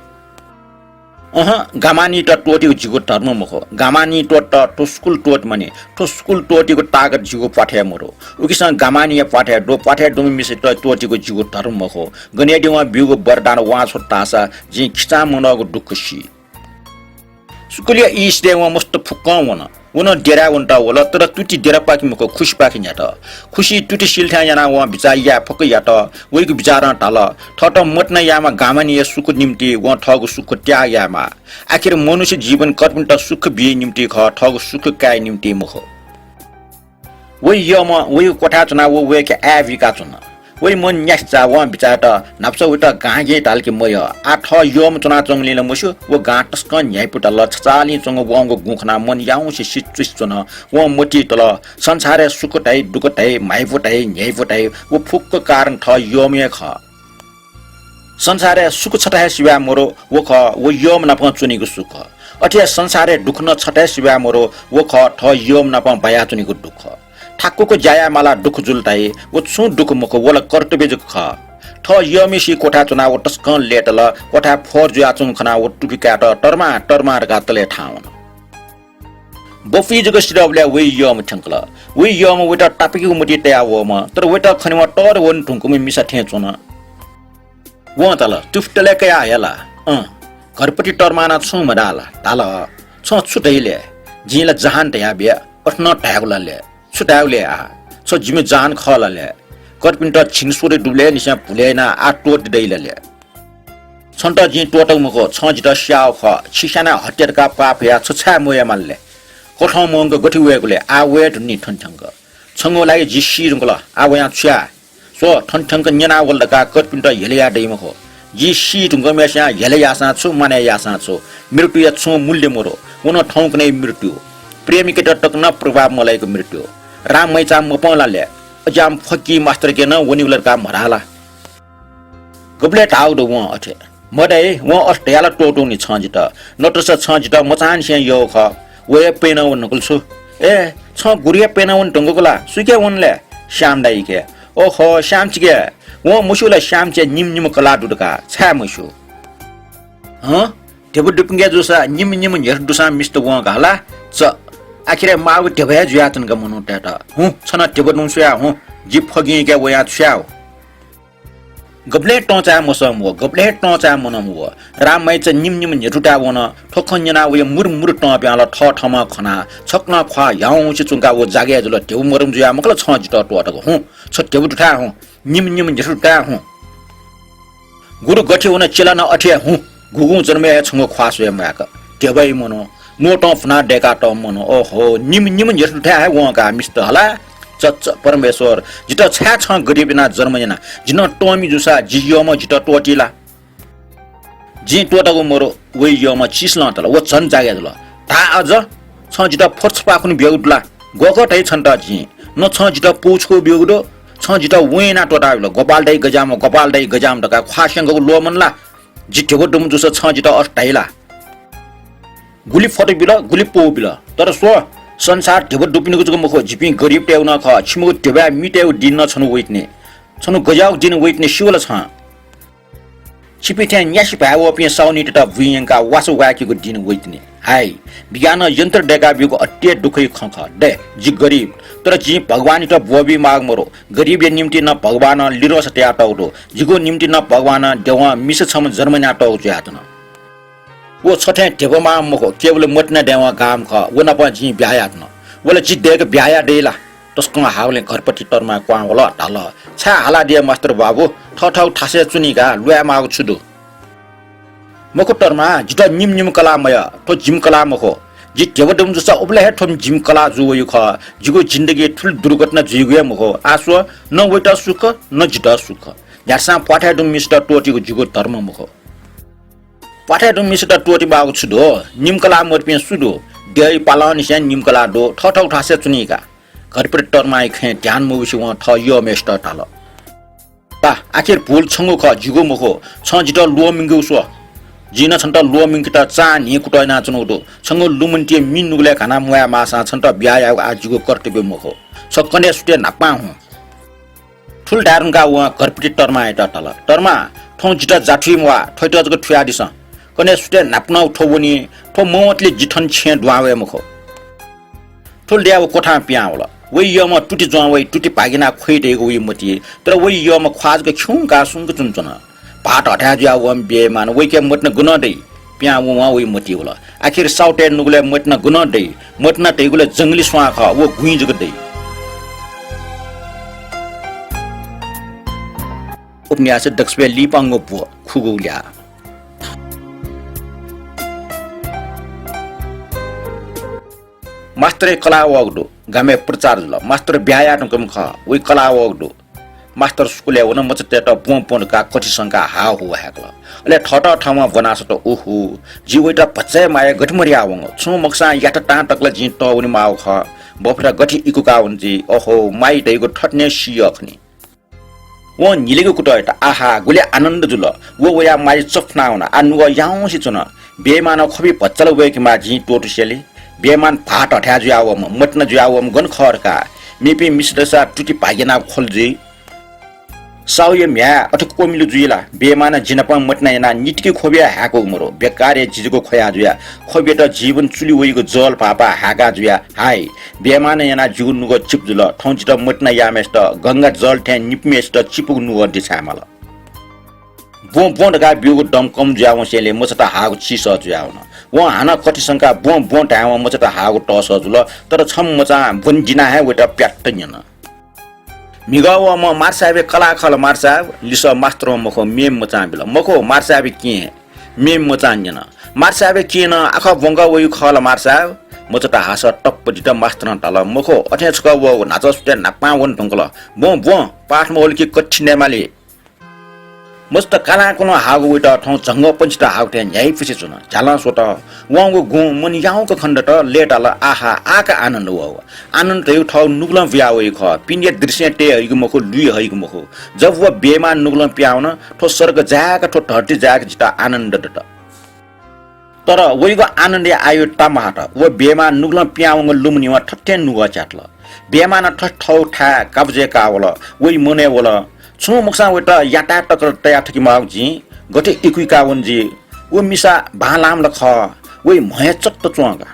गामानी त टोटीको जिगो धर्म मखो गामानी टोट त स्कुल टोट मने तो स्कुल टोटीको तागत जिगो पाठ्या मरो उकिसन गामानी पाठ्या डो मिसे त टोटीको जिगो धर्म मखो गनेडिवा बिउगो बरदान वा छोटासा जि खिचा मनगो दुखसी स्कुलिया इस्टे व मस्त फुक्का वन डेरा वन्टा वला तर तुटी डेरा पाकी मको खुश पाकी न्याट खुशी तुटी सिलठा याना व बिचार या फक याट वइको बिचार टाल ठट मटना यामा गामानी सुख निम्ति व ठगो सुख त्याग यामा आखिर मनुष्य जीवन कर्पण त सुख बिए निम्ति ख ठगो सुख काय निम्ति मख वइ यमा वइ कोठा चना व वे के आविका चना वइ मन न्यास्चा व बिचार त नाप्स उता गागे टालके मय आ ठ यम चना चंगलिन मसु व गाटस्क न्यायपुट ल छचाली चंग वंगो गुखना मन याउ से सिचुस चन व मोटी तल संसारे सुकटाइ दुकटाइ माइफुटाइ न्यायफुटाइ व फुक्क कारण ठ यमे ख संसारे सुख छटाय सिवा मरो व ख व यम नप चुनीको सुख अठिया संसारे दुख न छटाय सिवा मरो व ख ठ यम नप बया चुनीको दुख ठाकुको जाया माला दुख जुल्ताई व छु दुख मको वला कर्तव्य जुख ख ठ यमिसी कोठा चुना व टस्कन लेटल कोठा फोर जुया चुङ खना व टुपी काट टरमा गातले ठाउन बफी जुग सिरबले वे यम ठंकला वे यम वेटा टापिको मुटी तया व म तर वेटा खनिमा टर वन ठुंकुमी मिसा ठे चुना व तल टुफ्टले कया हेला घरपटी टरमाना छु मडाला ताल छ छुटैले जिला जहान तया बे अठन टागुलाले छुटाउले आ छ जिमे जान खलाले कर्पिन्ट छिनसुरे डुले निसा भुलेना आ टोट दैलले छन्ट जि टोटौ मको छ जित स्याउ ख छिसाना हट्याका पाफया छछा मोया मालले कोठौ मंग गठि वेगले आ वेट नि ठनठंग छंगो लागि जिसी रुंगला आ वया छ्या सो ठनठंग न्यना वलका कर्पिन्ट हेलिया दै मको जिसी रुंग मेसा हेलिया सा छु माने या सा छु मृत्यु या छु मूल्य मरो उन ठौक नै मृत्यु प्रेमिक टक न प्रभाव मलाइको मृत्यु राम मैचा मपलाले अजाम फकी मास्टर के न वनिउलर का मराला गबले टाउ दो व अथे मडे व अस्ट्रेलिया टोटो नि छजित नटस छजित मचान से यो ख वे पेन वन नकुलसु ए छ गुरिया पेन वन टंगोला सुके वनले श्याम दाई के ओहो श्याम चिके व मुसुला श्याम चे निम कला दुडका छा मुसु टेबु दुपिंगे जुसा निम यस दुसा मिस्टर व गाला च आखिर माउ टेबे जुयातन ग मनु टेटा हु छना टेबु नुसया हु जि फगी के वया छ्याउ गबले टोचा मसम व गबले टोचा मनम व राम मैच निम नेटुटा वन ठोखन्यना व मुर ट प्याला ठ ठमा खना छक्न ख्वा याउ छि चुंगा व जागे जुल टेबु मरम जुया मकल छ जित टोटक हु छ टेबु ठा हु निम नेटुटा हु गुरु गठे वन चेला न अठे हु गुगु जन्मे छंगो ख्वासवे माक टेबै मनो नोट अफ ना डेका त मन ओहो निम जस्तो था है वहाँका मिस्टर हला चच परमेश्वर जित छ्या छ गरिब ना जर्मना जिन टोमी जुसा जियोमा जित टोटिला जी टोटाको मरो वे योमा चिस्ला तल व छन जागे ता अझ छ जित फोर्स पाखुन बेउडला गगटै छन् त जी न छ जित पोछको बेउडो छ जित वेना टोटा गोपाल दाइ गजाम टका ख्वास्याङको लोमनला जिठेको डुम जुस छ जित अस्टाइला गुली फटे बिल गुली पो बिल तर सो संसार ढेबो डुपिनको जुको मखो झिपी गरिब ट्याउ न ख छिमो ढेबा मिट्याउ दिन न छनु वेट्ने छनु गजाउ दिन वेट्ने शिवल छ छिपी त्यहाँ न्यासी भाव पिया साउनी टटा भुयंका वासो वाकीको दिन वेट्ने हाय बिगान यन्त्र डेका बिको अट्टे दुखै खख दे जि गरिब तर जि भगवान त बोबी माग मरो गरिब या निम्ति न भगवान लिरो सट्या टाउटो जिको निम्ति न भगवान देवा मिस छम जर्मनी टाउ ज्यातन वो छठे ढेबोमा मखो केवल मटना देवा गाम ख वो न प जि ब्यायात न वले जि देक ब्याया देला तस्को हावले घरपट्टि टरमा क्वा होला ढल छा हाला दिए मास्टर बाबु ठठौ ठासे चुनीगा लुया माग छुदु मको टरमा जिता निम कलामय तो जिम कला मखो जि ढेबडम जसा उबले हे ठम जिम कला जुयो ख जिगो जिन्दगी ठुल दुर्घटना जुइगए मखो आसो न वेटा सुख न जिता सुख यारसा पठाडु मिस्टर टोटीको जिगो धर्म मखो पठाडु मिस्टर टोटी बागु छुदो निम कला मरपिया सुदो देइ पालन स्या निम कला दो ठठौ ठासे चुनीगा घरपट्टि टरमा खे ध्यान मुबिसि व ठ यो मेस्टर टाल ता आखिर भूल छंगो ख जिगो मखो छ जिता लोमिंगु सो जिन छन्त लोमिंगटा चा नि कुटै नाचनुदो छंगो लुमन्टिए मिनुगले खाना मुया मासा छन्त ब्याया आजिगो कर्तव्य मखो सकने सुटे नापा हु ठुल डारनका व घरपट्टि टरमा एटा टल टरमा ठौ जिता जाठी मुवा ठैट जको ठुया दिस कने सुटे नाप्न उठोबनी ठो मोतले जिठन छे दुआवे मखो ठुल ड्याव कोठा पिया होला वइ यम टुटी जुवा वइ टुटी पागिना खोइटेको वइ मति तर वइ यम ख्वाजको छुङका सुङको चुनचुन भाट हटा ज्या वम बेमान वइ के मट्न गुन दे पिया व वइ मति होला आखिर साउटे नुगले मट्न गुन दे मट्न तेगुले जंगली स्वा ख वो गुइ जग दे उपन्यास दक्षबे लिपांगो पु खुगुल्या मास्टर कला वगदो गामे प्रचार जुल मास्टर ब्याया टंकम ख वइ कला वगदो मास्टर स्कुले वन मचते त पों पों का कठि संका हा हो हाकल अले ठट ठाउमा बनास त ओहो जीवैटा पच्चै माया गठमरिया वङ छु मक्सा याट टा टक्ला जि त उनी माउ ख बफरा गठि इकुका उन्जी ओहो माइ दैगो ठट्ने सियखनी वो निलेगो कुटैटा आहा गुले आनन्द जुल वो वया माइ चफना हुन आनुग याउसी चुन बेमान खबि पच्चल वेक मा जि टोटुसेले बेमान भाट हट्या जुयावम मट्न जुयावम गन खरका मेपी मिस्टरसा टुटी पागेना खोलजी साउय म्या अठक कोमिलु जुइला बेमान जिनपा मट्न याना निटके खोबिया हाको मरो बेकारे जिजको खोया जुया खोबे त जीवन चुली वइको जल पापा हागा जुया हाय बेमान याना जुन नुगो चिप जुल ठौंचित मट्न यामेस्ट गंगा जल ठ्या निपमेस्ट चिपुग नुगो दिछामल बो बोंडगा बिउको दम कम जुयावसेले मचता हागो चिस जुयाउन व हाना कति संका बो टावा मचता हागो टस जुल तर छम मचा बुन्जिना है वेटा प्याट्ट न्यन मिगाव म मार्साबे कला खल मार्साब लिस मास्टर मखो मेम मचा बिल मखो मार्साबे के मेम मचा न्यन मार्साबे के न आख बंगा वयु खल मार्साब मचता हास टप्प दित मास्टर तल मखो अथे छक व नाच सुटे नापा वन टंकल बो पाठ मोल के कठिने माले मस्त काला कुन हागो वेटा ठौ जंग पंचता हागटे न्याय फिसे छुन झाला सोट वंगो गु मन याउको खण्ड त लेटाल आहा आका आनन्द व आनन्द यो ठौ नुगल व्यावे ख पिन्य दृश्य टे हइगु मखो लुइ हइगु मखो जब व बेमान नुगल प्याउन ठो स्वर्ग जाका ठो धरती जाका जिता आनन्द दत तर वइगो आनन्द आयो टमाट व बेमान नुगल प्याउङ लुमनी व ठट्टे नुग चाटल बेमान ठठौ ठा कब्जे कावल वइ मने वल छु मुक्सा वेटा याटा टकर तया ठकी माउजी गटे इकुइका वनजी ओ मिसा भालाम लख वइ महे चट्ट चुङगा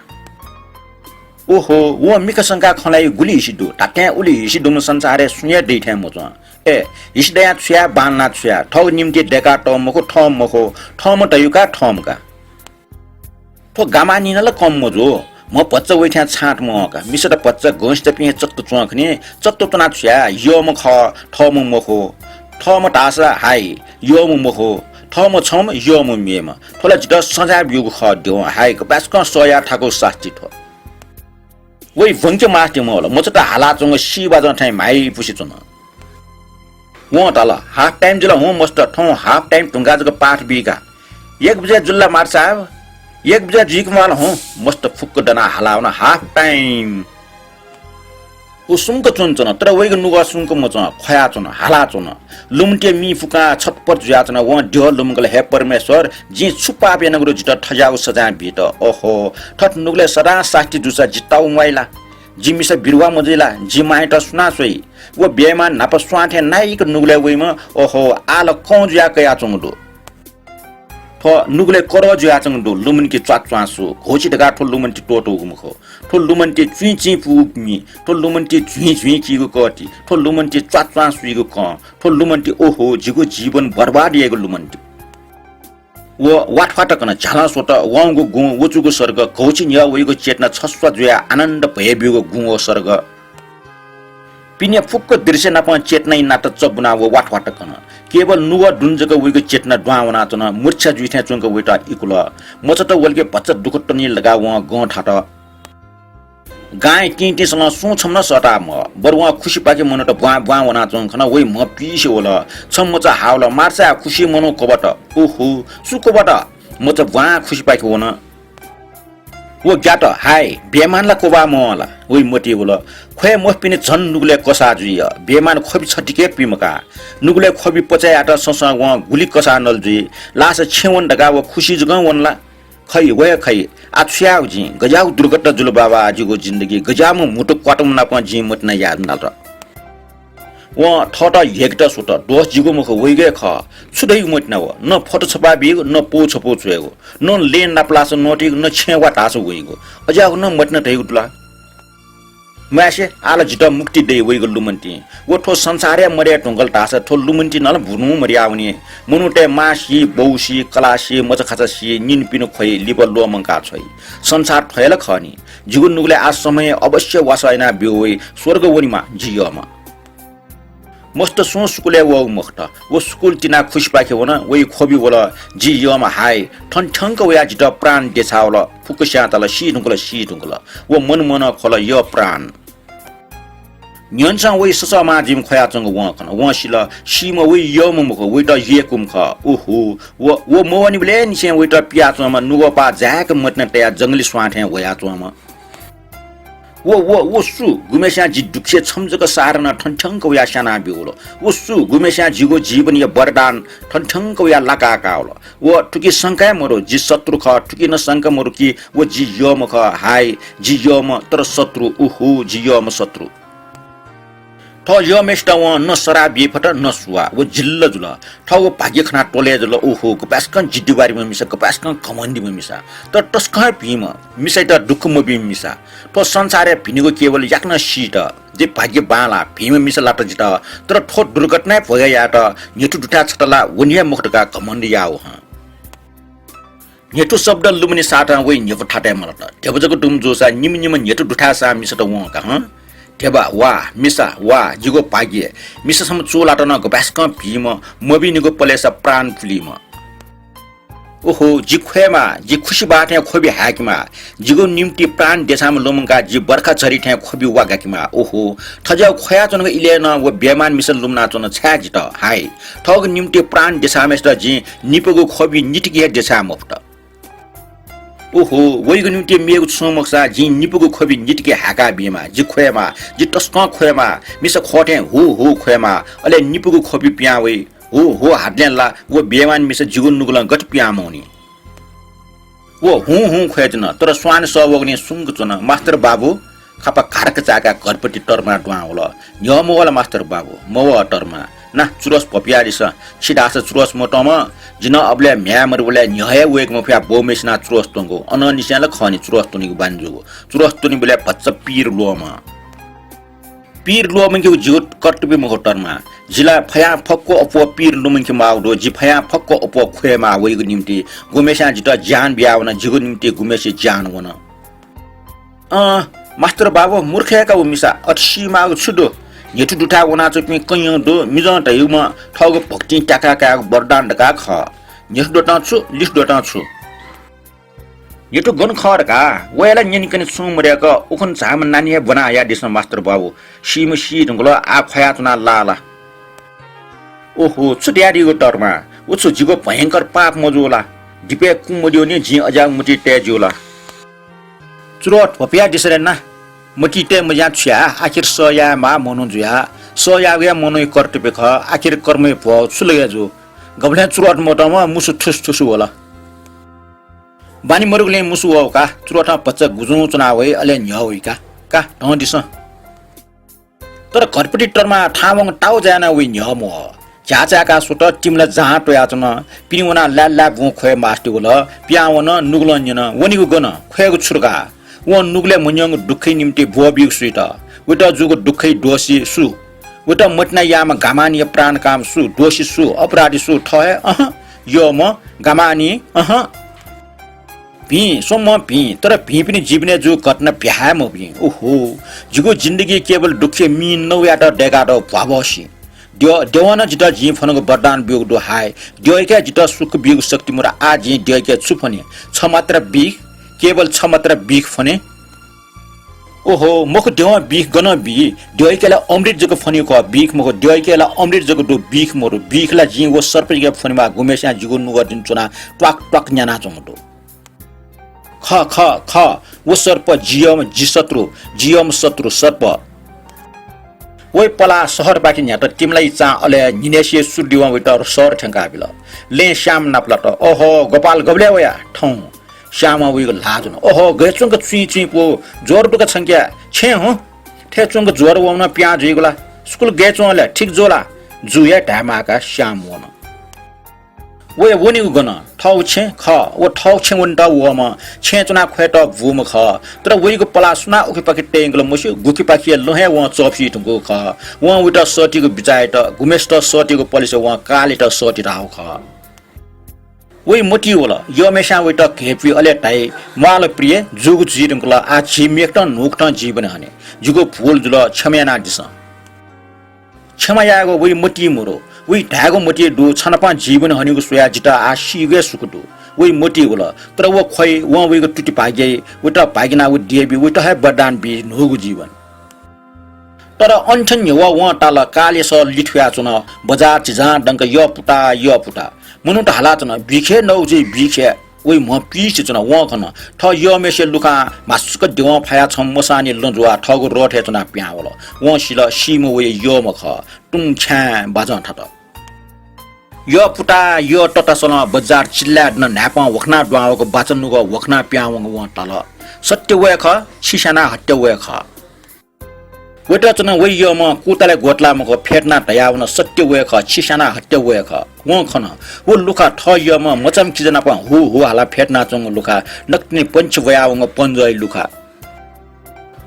ओहो वो मिका संका खलाई गुली हिसिदु टाटे उली हिसिदु संसारे सुया दैठ्या मच ए हिसदया छ्या बानना छ्या ठौ निम्ति डेका टमको ठमको ठम तयुका ठमका ठो गामानी नल कम मजो म पच्च वइठ्या छाट मका मिसत पच्च गंस त पिए चट्ट चुङखनी चट्ट तना छ्या यो म ख ठम मखो ठम टासा हाई यो म मखो थम छम यो म मेमा थोला जिटा सजा बिउ ख दिउ हाइ क बास क सया ठाको सास्ति थ वइ वंके मास्ति म म त हाला चंग सी बाजन ठाइ माइ पुसी चन व तल हाफ टाइम जिला हो मस्त ठौ हाफ टाइम टुंगा जग पाठ बिका 1 बजे जुल्ला मार साहब 1 बजे जिक माल हो मस्त फुक्क डना हलाउन हाफ टाइम उ सुंक चुन चन तर वइग नुगा सुंक म चन खया चन हाला चन लुमटे मी फुका छटपट जुया चन व ढ लुमगल हे परमेश्वर जी छुपा बेनगरो जित ठजाउ सजा बित ओहो ठट नुगले सदा साष्टि जुसा जिताउ मैला जिमिस बिरुवा मजिला जिमाइट सुना सोई वो बेमान नाप स्वाथे नाइक नुगले वइम ओहो आल कौ जुया कया चंगदो थ नुगले कर जुया चंगदो लुमन की च्वाच्वासु घोची दगा ठो लुमन ति टोटो गुमखो ठो लुमन ति च्वी पुमी ठो लुमन ति च्वी किगो कति ठो लुमन ति च्वाच्वासु गो क ठो लुमन ति ओहो जिगो जीवन बर्बाद येगो लुमन ति वो वाटफाट कन झाला सोट वंगो गु वचुगो सर्ग घोची न्या वइगो चेतना छस्वा जुया आनन्द भयबिगो गुङो सर्ग पिने फुक्क दृश्य नप चेतनै नाट चबुना वो वाटवाट कन केवल नुवा दुन्जक वइगो चेतना द्वावना चन मूर्छा जुइथे चुंक वइटा इकुल मचत वलके बच्चा दुख टनी लगा व ग ठाट गाय टिंटी सँग सु छम्न सटा म बरुवा खुशी पाके मनट बुवा बुवा वना चुं खन वइ म पिसे वला छमचा हावला मार्सा खुशी मनो कोबट ओहो सुकोबट म त बुवा खुशी पाके वन वो ग्याट हाय बेमानला कोबा मला वइ मटी वला खोय म पिने झन नुगले कसा जुय बेमान खोबी छटिके पिमका नुगले खोबी पचायाट ससा व गुली कसा नल जुइ लास छेवन डगा व खुशी जग वनला खै वय खै आछ्याउ जी गजाउ दुर्घटना जुल बाबा आजिगो जिन्दगी गजाम मुटु क्वाटम ना प जी मत न याद नल व ठट हेक्ट सुट दोस जिगो मुख वइगे ख छुदै मत न व न फोटो छपा बिगो न पो छपो छुएगो न लेन ना प्लास नोटिग न छेवा तास वइगो अजाउ न मत न थैगुटला मासे आला जिटा मुक्ति दे वइगो लुमन्ती वो ठो संसारे मरे टंगल तास ठो लुमन्ती नल भुनु मरियाउनी मुनुटे मासी बौसी कलासी मचखाची निन पिनु खोइ लिब लोमंका छै संसार थयल खनी जिगुन नुगले आज समय अवश्य वासैना बिउइ स्वर्ग वनिमा जियमा मस्त सो स्कुले वो मखट वो स्कुल तिना खुश पाखे वना वइ खोबी वला जियमा हाय ठनठंक वया जिटा प्राण देछावल फुकस्या तल सी ढुंगल वो मन मन खल य प्राण न्यनसा वइ ससमा जिम खया चंग व खन व सिल सिम वइ यम मुख वइ त येकुम ख ओहो वो मोवनि बले निसे वइ त पिया चमा नुगपा जाक मतन तया जंगली स्वाथे वया चमा वो सु गुमेशा जी दुखे छमजक सारना ठनठंक वया शाना बिउलो वो सु गुमेशा जीगो जीवन य वरदान ठनठंक वया लाका काउलो वो टुकी संका मरो जी शत्रु ख टुकी न संका मरो कि वो जी यम ख हाय जी यम तर शत्रु ओहो जी यम शत्रु थ यो मेष्टा व न सरा बिफट न सुवा वो जिल्ल जुल थ वो भाग्य खना टोले जुल ओहो कपासकन जिद्दीबारी म मिसा कपासकन कमन्दी म मिसा त टस्का पिम मिसाइ त दुख म बिम मिसा तो संसारे भिनेको केवल याक्न सीट जे भाग्य बाला भीम मिसा लाट जित तर ठो दुर्घटना भया याट नेटु दुटा छटला वनिया मुखटका कमन्दी याओ ह नेटु शब्द लुमनी साटा वइ नेप ठाटे मलट देबजको दुम जोसा निम निम नेटु दुटा सा मिसा त व का ह देबा वा मिसा वा जिगो भाग्य मिसा सम चोलाट न गबास्क भीम मबिनीको पलेसा प्राण फुलिम ओहो जी खोयमा जी खुशी बाटे खोबी हाकिमा जिगो निम्ति प्राण देसाम लोमंका जी बर्खा छरी ठ्या खोबी वागाकिमा ओहो ठजाउ खोया चनग इले न वो बेमान मिसल लुमना चन छ्या जित हाय ठग निम्ति प्राण देसामेस्ट जी निपगो खोबी निटके देसाम मफ्ट ओहो वइगो निम्ति मेगु सोमक्सा जी निपगो खोबी निटके हाका बिमा जी खोयमा जी टस्क खोयमा मिस खोटे हो खोयमा अले निपगो खोबी प्यावै हो हाड्याला वो बेमान मिस जिगुन नुगला गट प्यामौनी वो हु खोयजन तर स्वान सवग्ने सुंग चन मास्टर बाबु खापा खारक चाका घरपट्टि टरमा डुवाउला न्यमोला मास्टर बाबु मव टरमा ना चुरस पपियारिस छिडास चुरस मोटम जिन अबले म्यामर बोले न्याय वेक मफिया बोमेसना चुरस तंगो अननिस्याले खनि चुरस तनिको बान्जुगो चुरस तनि बोले भच्च पीर लोमंके जिगो कर्तव्य महोटरमा जिला फया फक्को अपो पीर लोमंके माउडो जि फया फक्को अपो खोयमा वइगो निम्ति गुमेसा जित जान बियाउन जिगो निम्ति गुमेसे जान वन मास्टर बाबु मूर्खयाका उमिसा अटसी माउ छुडो नेटु दुटा वना चोपि कयं दो मिजन तयुमा ठग भक्ति टाका का वरदान डका ख Yes, do not so, list do not so. You to gun carga, well, and you can assume Mureka, Ukun Sam and Nania Bonaya, this master Babu. She must sheet and glow up Hayatuna Lala. Oh, so the idea Torma, what's a jigo painker pap modula? Dipe Kumodioni, Ajang Muti Tejula. Throughout Papia Disarena, Mutite Majacha, Akir Soya, Ma Mononja, Soya, we are Mono Cortipica, Akir Corme Po, Sulayazu, Governor throughout Motama, Musu Tusuola. Bani Murugli Musuoka, throughout Pata Guzuna way, Alen Yawika, Ka, don't dison. The corporate terma, Tamong Tauzana win Yomo. CHHI Suta, Timla Zaha Toyatona, Pinuna Lab Wonque Mastula, Piawana, Nuglonina, when you gonna, Quegutsurga, one Nugle Munyong Dukinimti Bobi Sweeter, without Zugo Duke Dosi Su, without Mutna Yama Gamani Pran Kam Su, Doshi Su, Operadi Su Toy, Yomo, Gamani, Pin, some more pin, Tora Pimpin Jibne Ju Kotna Pihamo Pin, oh, Jugo Jindigi Cable Duke mean no yata degado Paboshi. Dewana jita jin fanong badan biog do hai dioika jita suk biog sakti mura a jin dioika chupani chamatra big केवल 6 मात्र बिख फने ओहो मको देवा बिख gun बि दयकेला अमृत जको funny को बिख मको दयकेला अमृत जको दो बिख मोरो बिखला जि वो सर्पजिगा फनीमा गुमेसा जिगु नुगर दिन चुना ट्वाक ट्वाक न्याना चमटो ख ख ख वो सर्प जियम शत्रु सर्प ओइ पला शहर बाकी न्या त तिमलाई चा अले निनेसिए सुडिवा विटर सर ठंगा बिल ले श्याम नाप्ला त ओहो गोपाल गबले वया ठौ श्याम उइको लाजुन ओहो गएचुंग चुई पो जोर दुका संख्या छे हो ठेचुंग जोर वना प्याज इगला स्कुल गएचुंले ठीक जोला जुया ढामाका श्याम वन ओए वनि गन ठौ छे ख ओ ठौ छे वन्टा वमा छे चुना खैट भूम ख तर वइको पला सुना उके पाके टेंगल मसु गुकी पाके लोहे व चपसी टुको ख व उटा सटीको बिचाइ त गुमेस्ट सटीको पलिस व काले त सटी राउ ख ओइ मोटी होला यो मेसा उटा केपी अले टाइ माल प्रिय जुगु जिरंगला आ छिमेक त नुक त जीवन हने जुगु फूल जुल छमेना दिस छमायागो वइ मोटी मोरो वइ ढागो मोटी दु छनपा जीवन हनेको सोया जिता आ सिगे सुकुटु वइ मोटी होला तर वो खै व वइको टुटी पागे उटा पागिना उ देबी उटा है बदान बि नुगु जीवन तर अन्ठन व ताल काले स लिठ्या चुन बजार चिजा डंक यो पुटा मुनु त हालात न बिखे नौजे बिखे ओइ म पिछ चुन व खन ठ यो मेसे लुका मासुक देव फाया छम मसानी लजुवा ठगु रोठे चुना प्यावल व सिल सिम वे यो मख टुङ छ्या बाजन ठट यो पुटा यो टटसन बजार चिल्ला न न्यापा वखना द्वावको बाचनुको वखना प्यावङ व तल सत्य वे ख छिसाना हट्य वे ख वेटा चुना वइ यो म कुतले गोटला मको फेटना तयावन सत्य वे ख छिसाना हट्य वे ख व खन वो लुका ठ यो म मचम किजना प हु हाला फेटना चंग लुका नक्ने पंच वयावङ पंजय लुका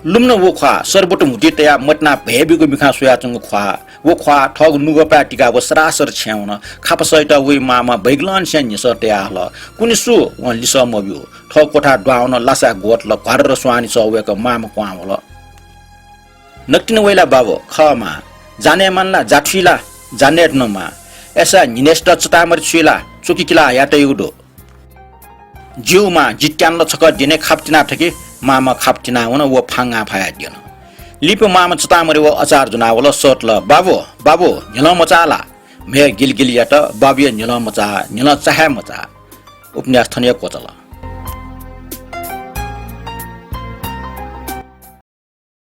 लुम्न वो खा सरबट मुटी तया मटना भेबिको बिखा सोया चंग खा वो खा ठग नुगो पाटिका वो सरासर छ्याउन खापसैटा वइ मामा बैगलन स्यान निस तया हल कुनिसु व लिस मबियो ठ कोठा द्वाउन लासा गोट ल घर र स्वानी सवेको मामा क्वावल नक्तिन वैला बाबो खमा जाने मनला जाठिला जानेट नमा ऐसा निनेस्ट चतामर छुइला चुकिकिला यात युडो जिउमा जित्यान ल छक दिने खाप्तिना ठके मामा खाप्तिना हुन वो फांगा फाया दिन लिप मामा चतामर वो अचार जुनावल सटल बाबो निल मचाला मे गिलगिल यात बाबिय निल मचा निल चाहे मचा उपन्यास थनिय कोचला